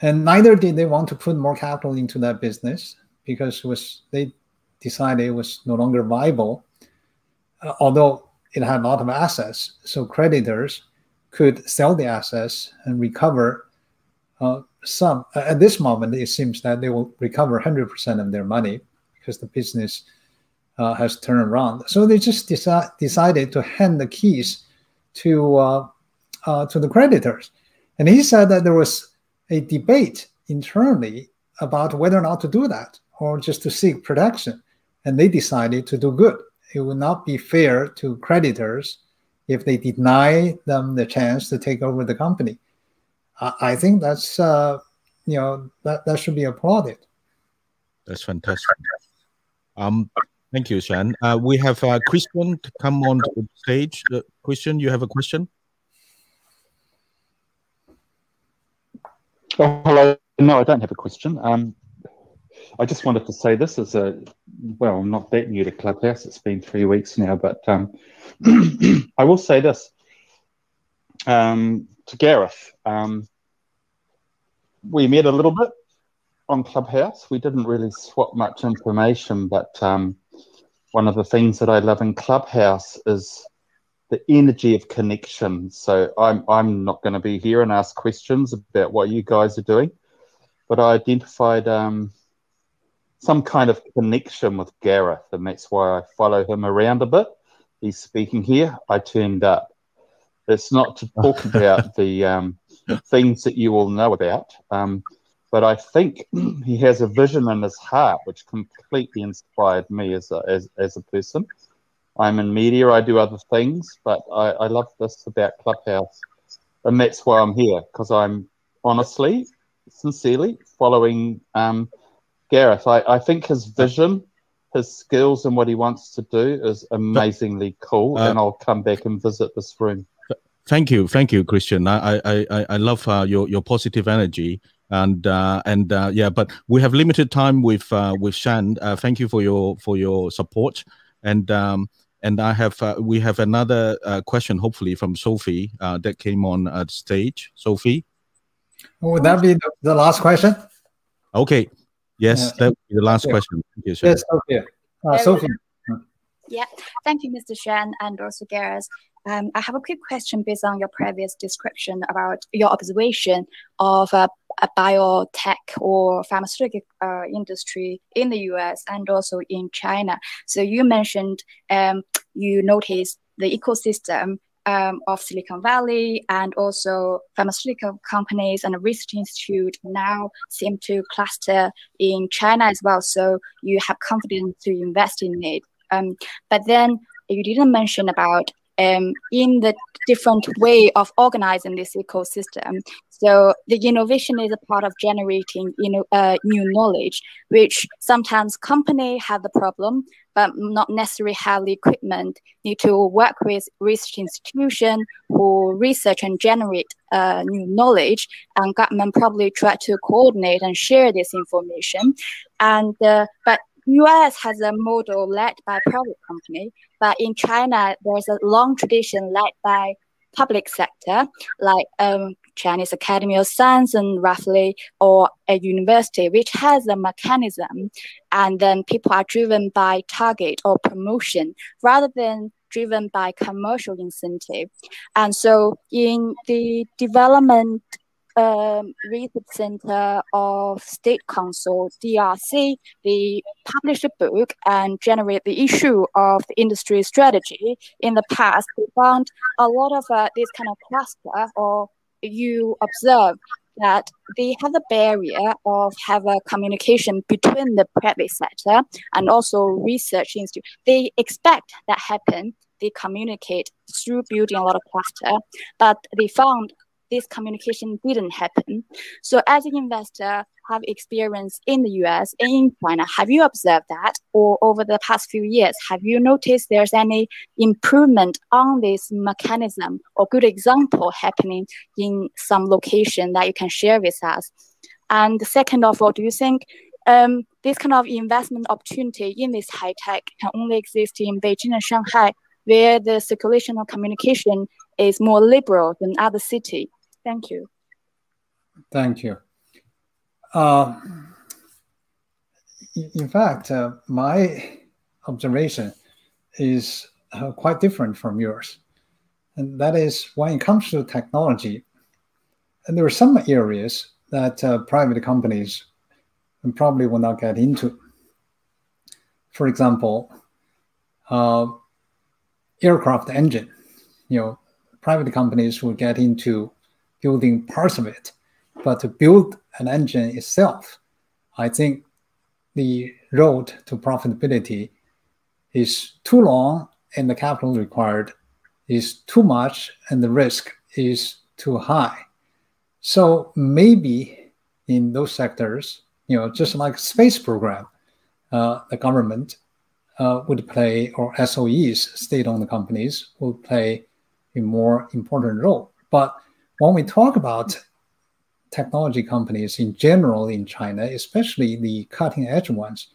And neither did they want to put more capital into that business because they decided it was no longer viable, although it had a lot of assets. So creditors could sell the assets and recover some. At this moment, it seems that they will recover 100% of their money because the business has turned around. So they just decided to hand the keys to the creditors. And he said that there was a debate internally about whether or not to do that or just to seek protection. And they decided to do good. It would not be fair to creditors if they deny them the chance to take over the company. I think that's, that should be applauded. That's fantastic. Thank you, Shan. We have Christian to come on to the stage. Christian, you have a question? Oh, hello. No, I don't have a question. I just wanted to say this as well, I'm not that new to Clubhouse. It's been 3 weeks now, but I will say this to Gareth. We met a little bit on Clubhouse. We didn't really swap much information, but one of the things that I love in Clubhouse is the energy of connection. So I'm not going to be here and ask questions about what you guys are doing, but I identified some kind of connection with Gareth, and that's why I follow him around a bit. He's speaking here. I turned up. It's not to talk about the things that you all know about, but I think he has a vision in his heart which completely inspired me as a person. I'm in media, I do other things, but I love this about Clubhouse, and that's why I'm here, because I'm honestly, sincerely following Gareth. I think his vision, his skills, and what he wants to do is amazingly cool, and I'll come back and visit this room. Thank you, Christian. I love your positive energy, and yeah. But we have limited time with Shan. Thank you for your support, and we have another question, hopefully from Sophie, that came on stage. Sophie, would that be the last question? Okay. Yes, that would be the last question. Thank you, Shan. Yes, Sophie. Sophie. Yeah, thank you, Mr. Shan, and also Gareth. I have a quick question based on your previous description about your observation of a biotech or pharmaceutical industry in the US and also in China. So you mentioned you noticed the ecosystem of Silicon Valley, and also pharmaceutical companies and research institute now seem to cluster in China as well. So you have confidence to invest in it. But then you didn't mention about in the different way of organizing this ecosystem. So the innovation is a part of generating new knowledge, which sometimes companies have the problem, but not necessarily have the equipment, need to work with research institutions who research and generate new knowledge, and government probably try to coordinate and share this information. And but US has a model led by private company, but in China, there's a long tradition led by public sector, like Chinese Academy of Science and roughly, or a university, which has a mechanism, and then people are driven by target or promotion rather than driven by commercial incentive. And so in the development Research Center of State Council, DRC, they published a book and generate the issue of the industry strategy. In the past, we found a lot of this kind of cluster, or you observe that they have a barrier of have a communication between the private sector and also research institute. They expect that happen. They communicate through building a lot of cluster, but they found this communication didn't happen. So as an investor, have experience in the US and in China, have you observed that? Or over the past few years, have you noticed there's any improvement on this mechanism or good example happening in some location that you can share with us? And second of all, do you think this kind of investment opportunity in this high tech can only exist in Beijing and Shanghai, where the circulation of communication is more liberal than other cities? Thank you. Thank you. In fact, my observation is quite different from yours. and that is when it comes to technology, and there are some areas that private companies probably will not get into. For example, aircraft engine, private companies will get into building parts of it, but to build an engine itself, I think the road to profitability is too long and the capital required is too much and the risk is too high. So maybe in those sectors, just like space program, the government would play, or SOEs, state-owned companies, will play a more important role. But when we talk about technology companies in general in China, especially the cutting-edge ones,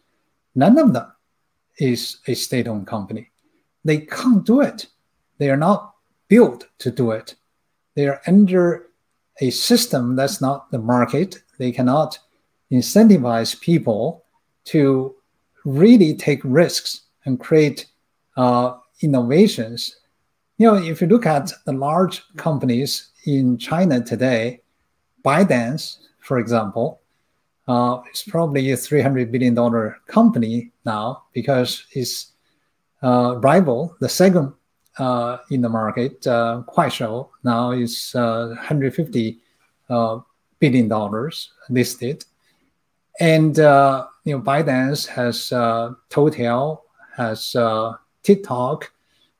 none of them is a state-owned company. They can't do it. They are not built to do it. They are under a system that's not the market. They cannot incentivize people to really take risks and create innovations. If you look at the large companies in China today, ByteDance, for example, it's probably a $300 billion company now because its rival, the second in the market, Kuaishou, now is $150 billion listed. And ByteDance has Toutiao, has TikTok,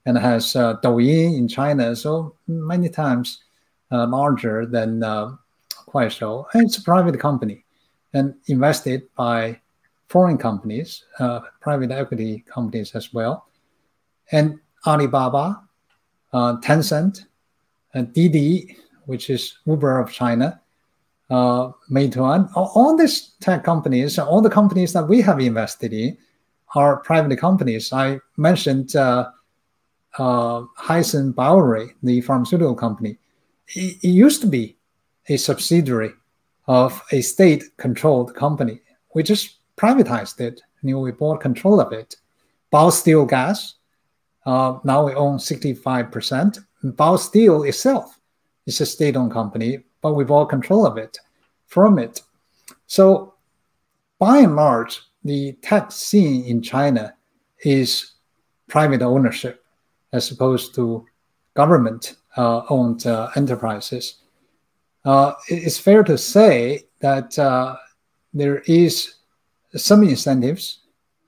and has Douyin in China, so many times larger than Kuaishou. And it's a private company and invested by foreign companies, private equity companies as well. And Alibaba, Tencent, and Didi, which is Uber of China, Meituan, all these tech companies, all the companies that we have invested in are private companies. I mentioned Hysan Biore, the pharmaceutical company. It used to be a subsidiary of a state-controlled company. We just privatized it. We bought control of it. Baosteel Gas, now we own 65%. Baosteel itself is a state-owned company, but we bought control of it from it. So by and large, the tech scene in China is private ownership as opposed to government-owned enterprises. It's fair to say that there is some incentives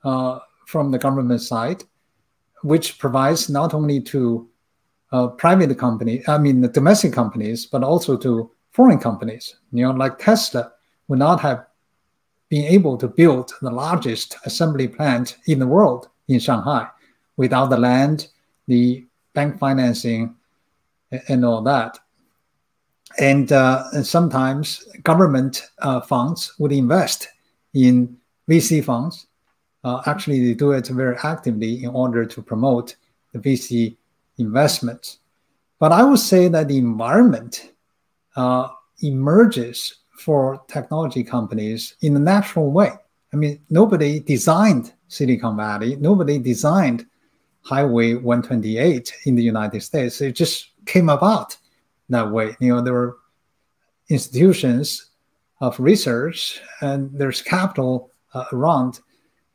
from the government side, which provides not only to private companies, the domestic companies, but also to foreign companies. Like Tesla would not have been able to build the largest assembly plant in the world in Shanghai without the land, the bank financing, and all that. And sometimes government funds would invest in VC funds. Actually, they do it very actively in order to promote the VC investments. But I would say that the environment emerges for technology companies in a natural way. Nobody designed Silicon Valley. Nobody designed Highway 128 in the United States. It just came about that way. There were institutions of research and there's capital around.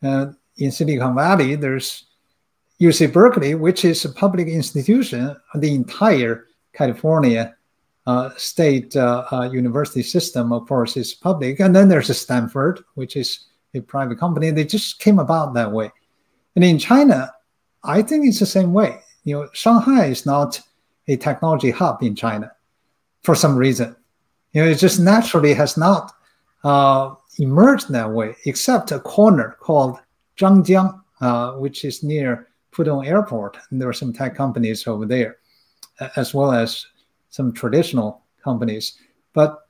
In Silicon Valley, there's UC Berkeley, which is a public institution. The entire California state university system, of course, is public. And then there's Stanford, which is a private company. They just came about that way. And in China, I think it's the same way. Shanghai is not a technology hub in China for some reason. It just naturally has not emerged that way, except a corner called Zhangjiang, which is near Pudong Airport. And there are some tech companies over there, as well as some traditional companies. But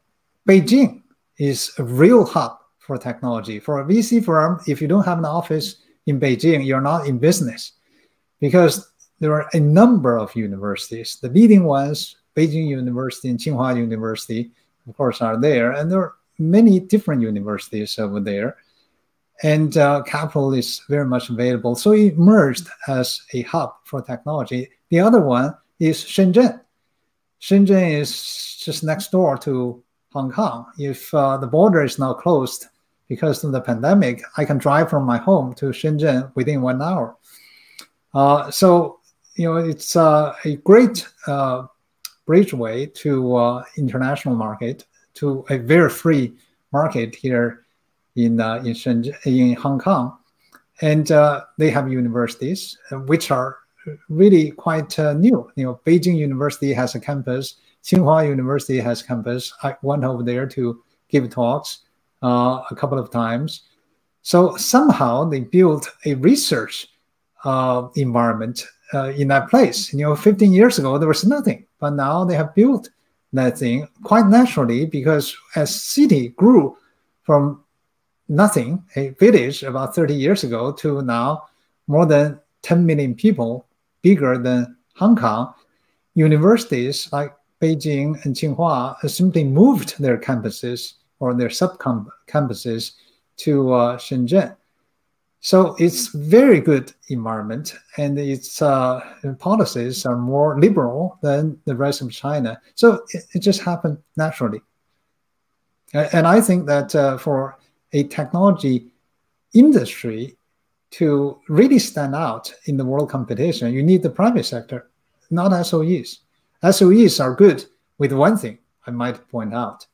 Beijing is a real hub for technology. For a VC firm, if you don't have an office in Beijing, you're not in business, because there are a number of universities. The leading ones, Beijing University and Tsinghua University, of course, are there. And there are many different universities over there. And capital is very much available. So it emerged as a hub for technology. The other one is Shenzhen. Shenzhen is just next door to Hong Kong. If the border is now closed because of the pandemic, I can drive from my home to Shenzhen within 1 hour. So, it's a great bridgeway to international market, to a very free market here in Shenzhen, in Hong Kong. And they have universities which are really quite new. Beijing University has a campus. Tsinghua University has a campus. I went over there to give talks a couple of times. So somehow they built a research environment in that place. 15 years ago, there was nothing. But now they have built that thing quite naturally, because as city grew from nothing, a village about 30 years ago, to now more than 10 million people, bigger than Hong Kong, universities like Beijing and Tsinghua simply moved their campuses or their sub-campuses to Shenzhen. So it's very good environment, and its policies are more liberal than the rest of China. So it just happened naturally. And I think that for a technology industry to really stand out in the world competition, you need the private sector, not SOEs. SOEs are good with one thing, I might point out.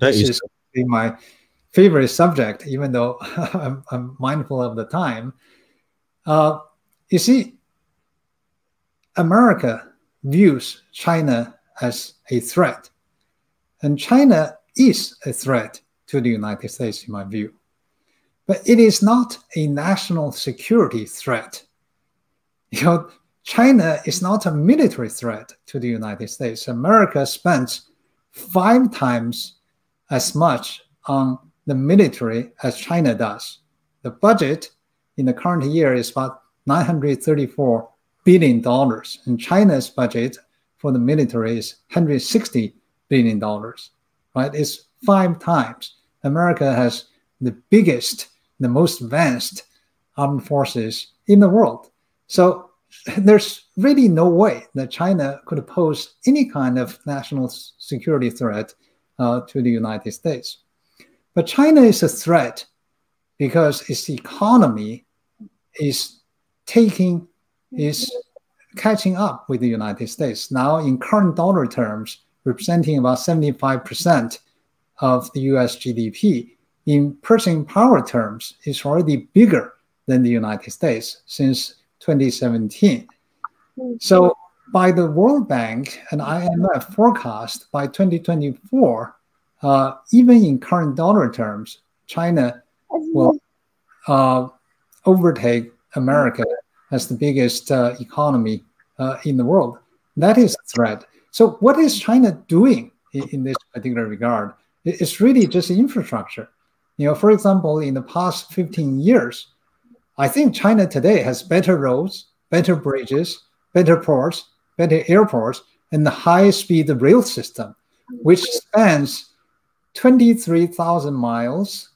This is my favorite subject, even though I'm mindful of the time. You see, America views China as a threat, and China is a threat to the United States, in my view. But it is not a national security threat. China is not a military threat to the United States. America spends 5 times as much on the military as China does. The budget in the current year is about $934 billion, and China's budget for the military is $160 billion, right? It's 5 times. America has the biggest, the most advanced armed forces in the world. So there's really no way that China could pose any kind of national security threat to the United States. But China is a threat because its economy is catching up with the United States. Now, in current dollar terms, representing about 75% of the US GDP. In purchasing power terms, it's already bigger than the United States since 2017. So by the World Bank and IMF forecast, by 2024, even in current dollar terms, China will overtake America as the biggest economy in the world. That is a threat. So what is China doing in this particular regard? It's really just infrastructure. For example, in the past 15 years, I think China today has better roads, better bridges, better ports, better airports, and the high-speed rail system, which spans 23,000 miles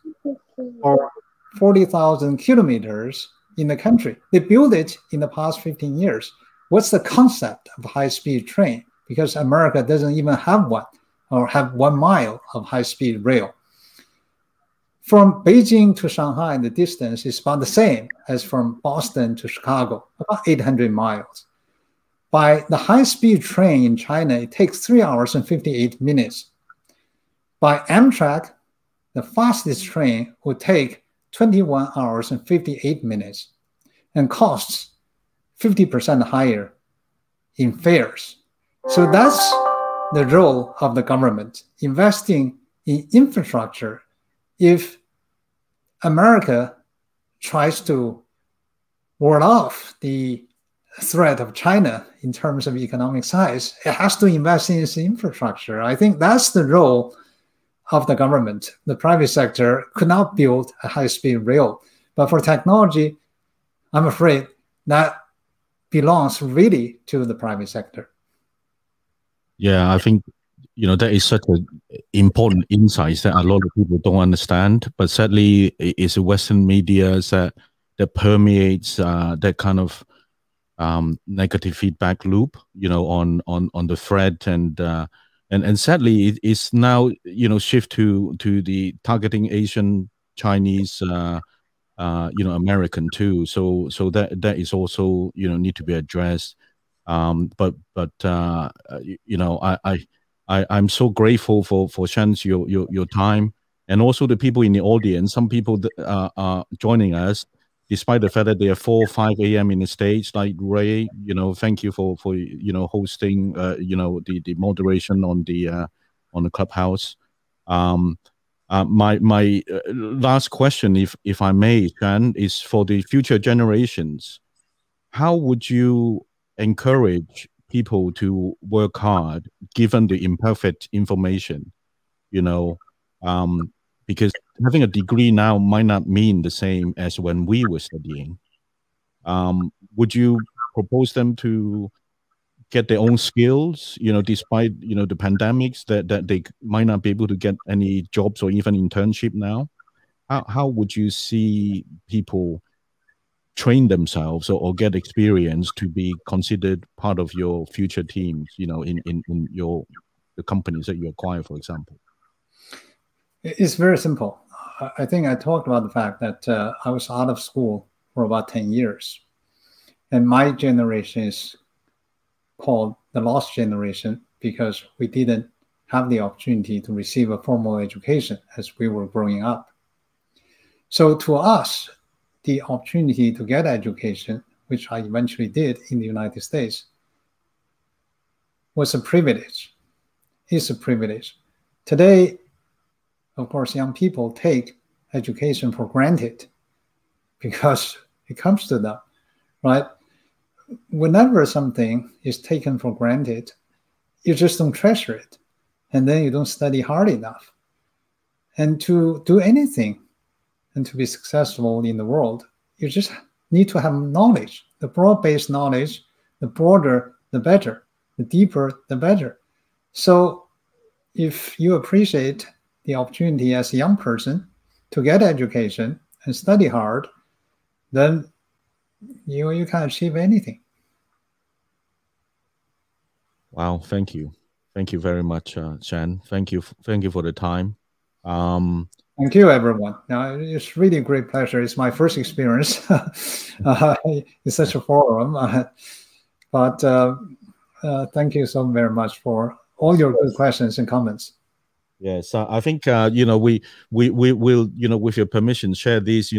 or 40,000 kilometers in the country. They built it in the past 15 years. What's the concept of high-speed train? Because America doesn't even have one, or have 1 mile of high-speed rail. From Beijing to Shanghai, the distance is about the same as from Boston to Chicago, about 800 miles. By the high-speed train in China, it takes 3 hours and 58 minutes. By Amtrak, the fastest train would take 21 hours and 58 minutes and costs 50% higher in fares. So that's the role of the government, investing in infrastructure. If America tries to ward off the threat of China in terms of economic size, it has to invest in its infrastructure. I think that's the role of the government. The private sector could not build a high-speed rail. But for technology, I'm afraid that belongs really to the private sector. Yeah, I think that is such an important insight that a lot of people don't understand. But sadly, it's Western media that permeates that kind of negative feedback loop, on the thread, and sadly it's now shift to the targeting Asian, Chinese, American too. So that is also need to be addressed. But I'm so grateful for Shan's your time, and also the people in the audience. Some people are joining us despite the fact that they are 4 or 5 a.m. in the States, like Ray. Thank you for hosting the moderation on the Clubhouse. My last question, if I may, Shan, is for the future generations. How would you encourage people to work hard given the imperfect information? Because having a degree now might not mean the same as when we were studying. Would you propose them to get their own skills, despite the pandemics, that they might not be able to get any jobs or even internship now? How would you see people train themselves or get experience to be considered part of your future teams, in the companies that you acquire, for example? It's very simple. I think I talked about the fact that I was out of school for about 10 years. And my generation is called the lost generation because we didn't have the opportunity to receive a formal education as we were growing up. So to us, the opportunity to get education, which I eventually did in the United States, was a privilege. It's a privilege. Today, of course, young people take education for granted because it comes to them, right? Whenever something is taken for granted, you just don't treasure it. And then you don't study hard enough. And to do anything and to be successful in the world, you just need to have knowledge. The broad-based knowledge, the broader, the better. The deeper, the better. So if you appreciate the opportunity as a young person to get education and study hard, then you can achieve anything. Wow, thank you. Thank you very much, Shan. Thank you for the time. Thank you, everyone. It's really a great pleasure. It's my first experience in such a forum. But thank you so very much for all your good questions and comments. Yes, I think we will, with your permission, share these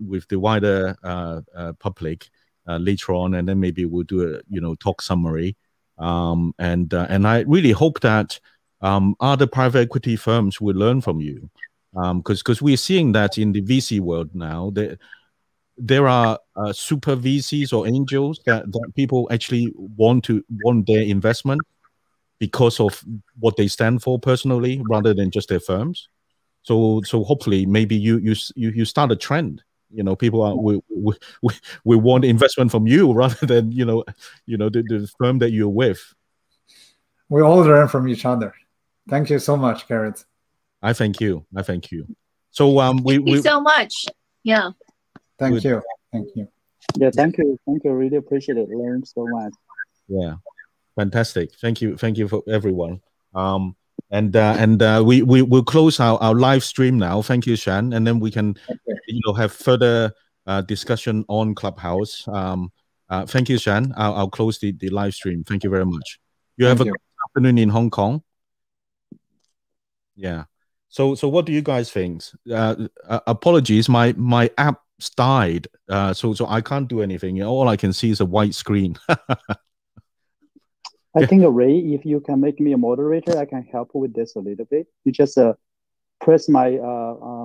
with the wider public later on, and then maybe we'll do a talk summary. And I really hope that other private equity firms will learn from you, because we're seeing that in the VC world now. There are super VCs or angels that people actually want their investment because of what they stand for personally, rather than just their firms. So hopefully, maybe you start a trend. People are we want investment from you rather than the firm that you're with. We all learn from each other. Thank you so much, Garrett. I thank you. So thank you so much. Yeah. Thank you. Thank you. Yeah, thank you. Thank you. Really appreciate it. Learned so much. Yeah. Fantastic. Thank you for everyone. We will close our live stream now. Thank you, Shan, and then we can have further discussion on Clubhouse. Thank you, Shan. I'll close the live stream. Thank you very much. You have a good afternoon in Hong Kong. Yeah. So what do you guys think? Apologies, my app's died, so I can't do anything. All I can see is a white screen. I think, Ray, if you can make me a moderator, I can help with this a little bit. You just press my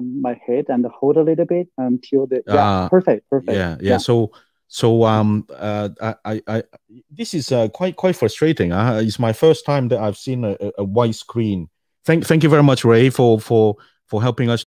my head and hold a little bit until the perfect. Yeah. So this is quite frustrating. It's my first time that I've seen a white screen. Thank you very much, Ray, for helping us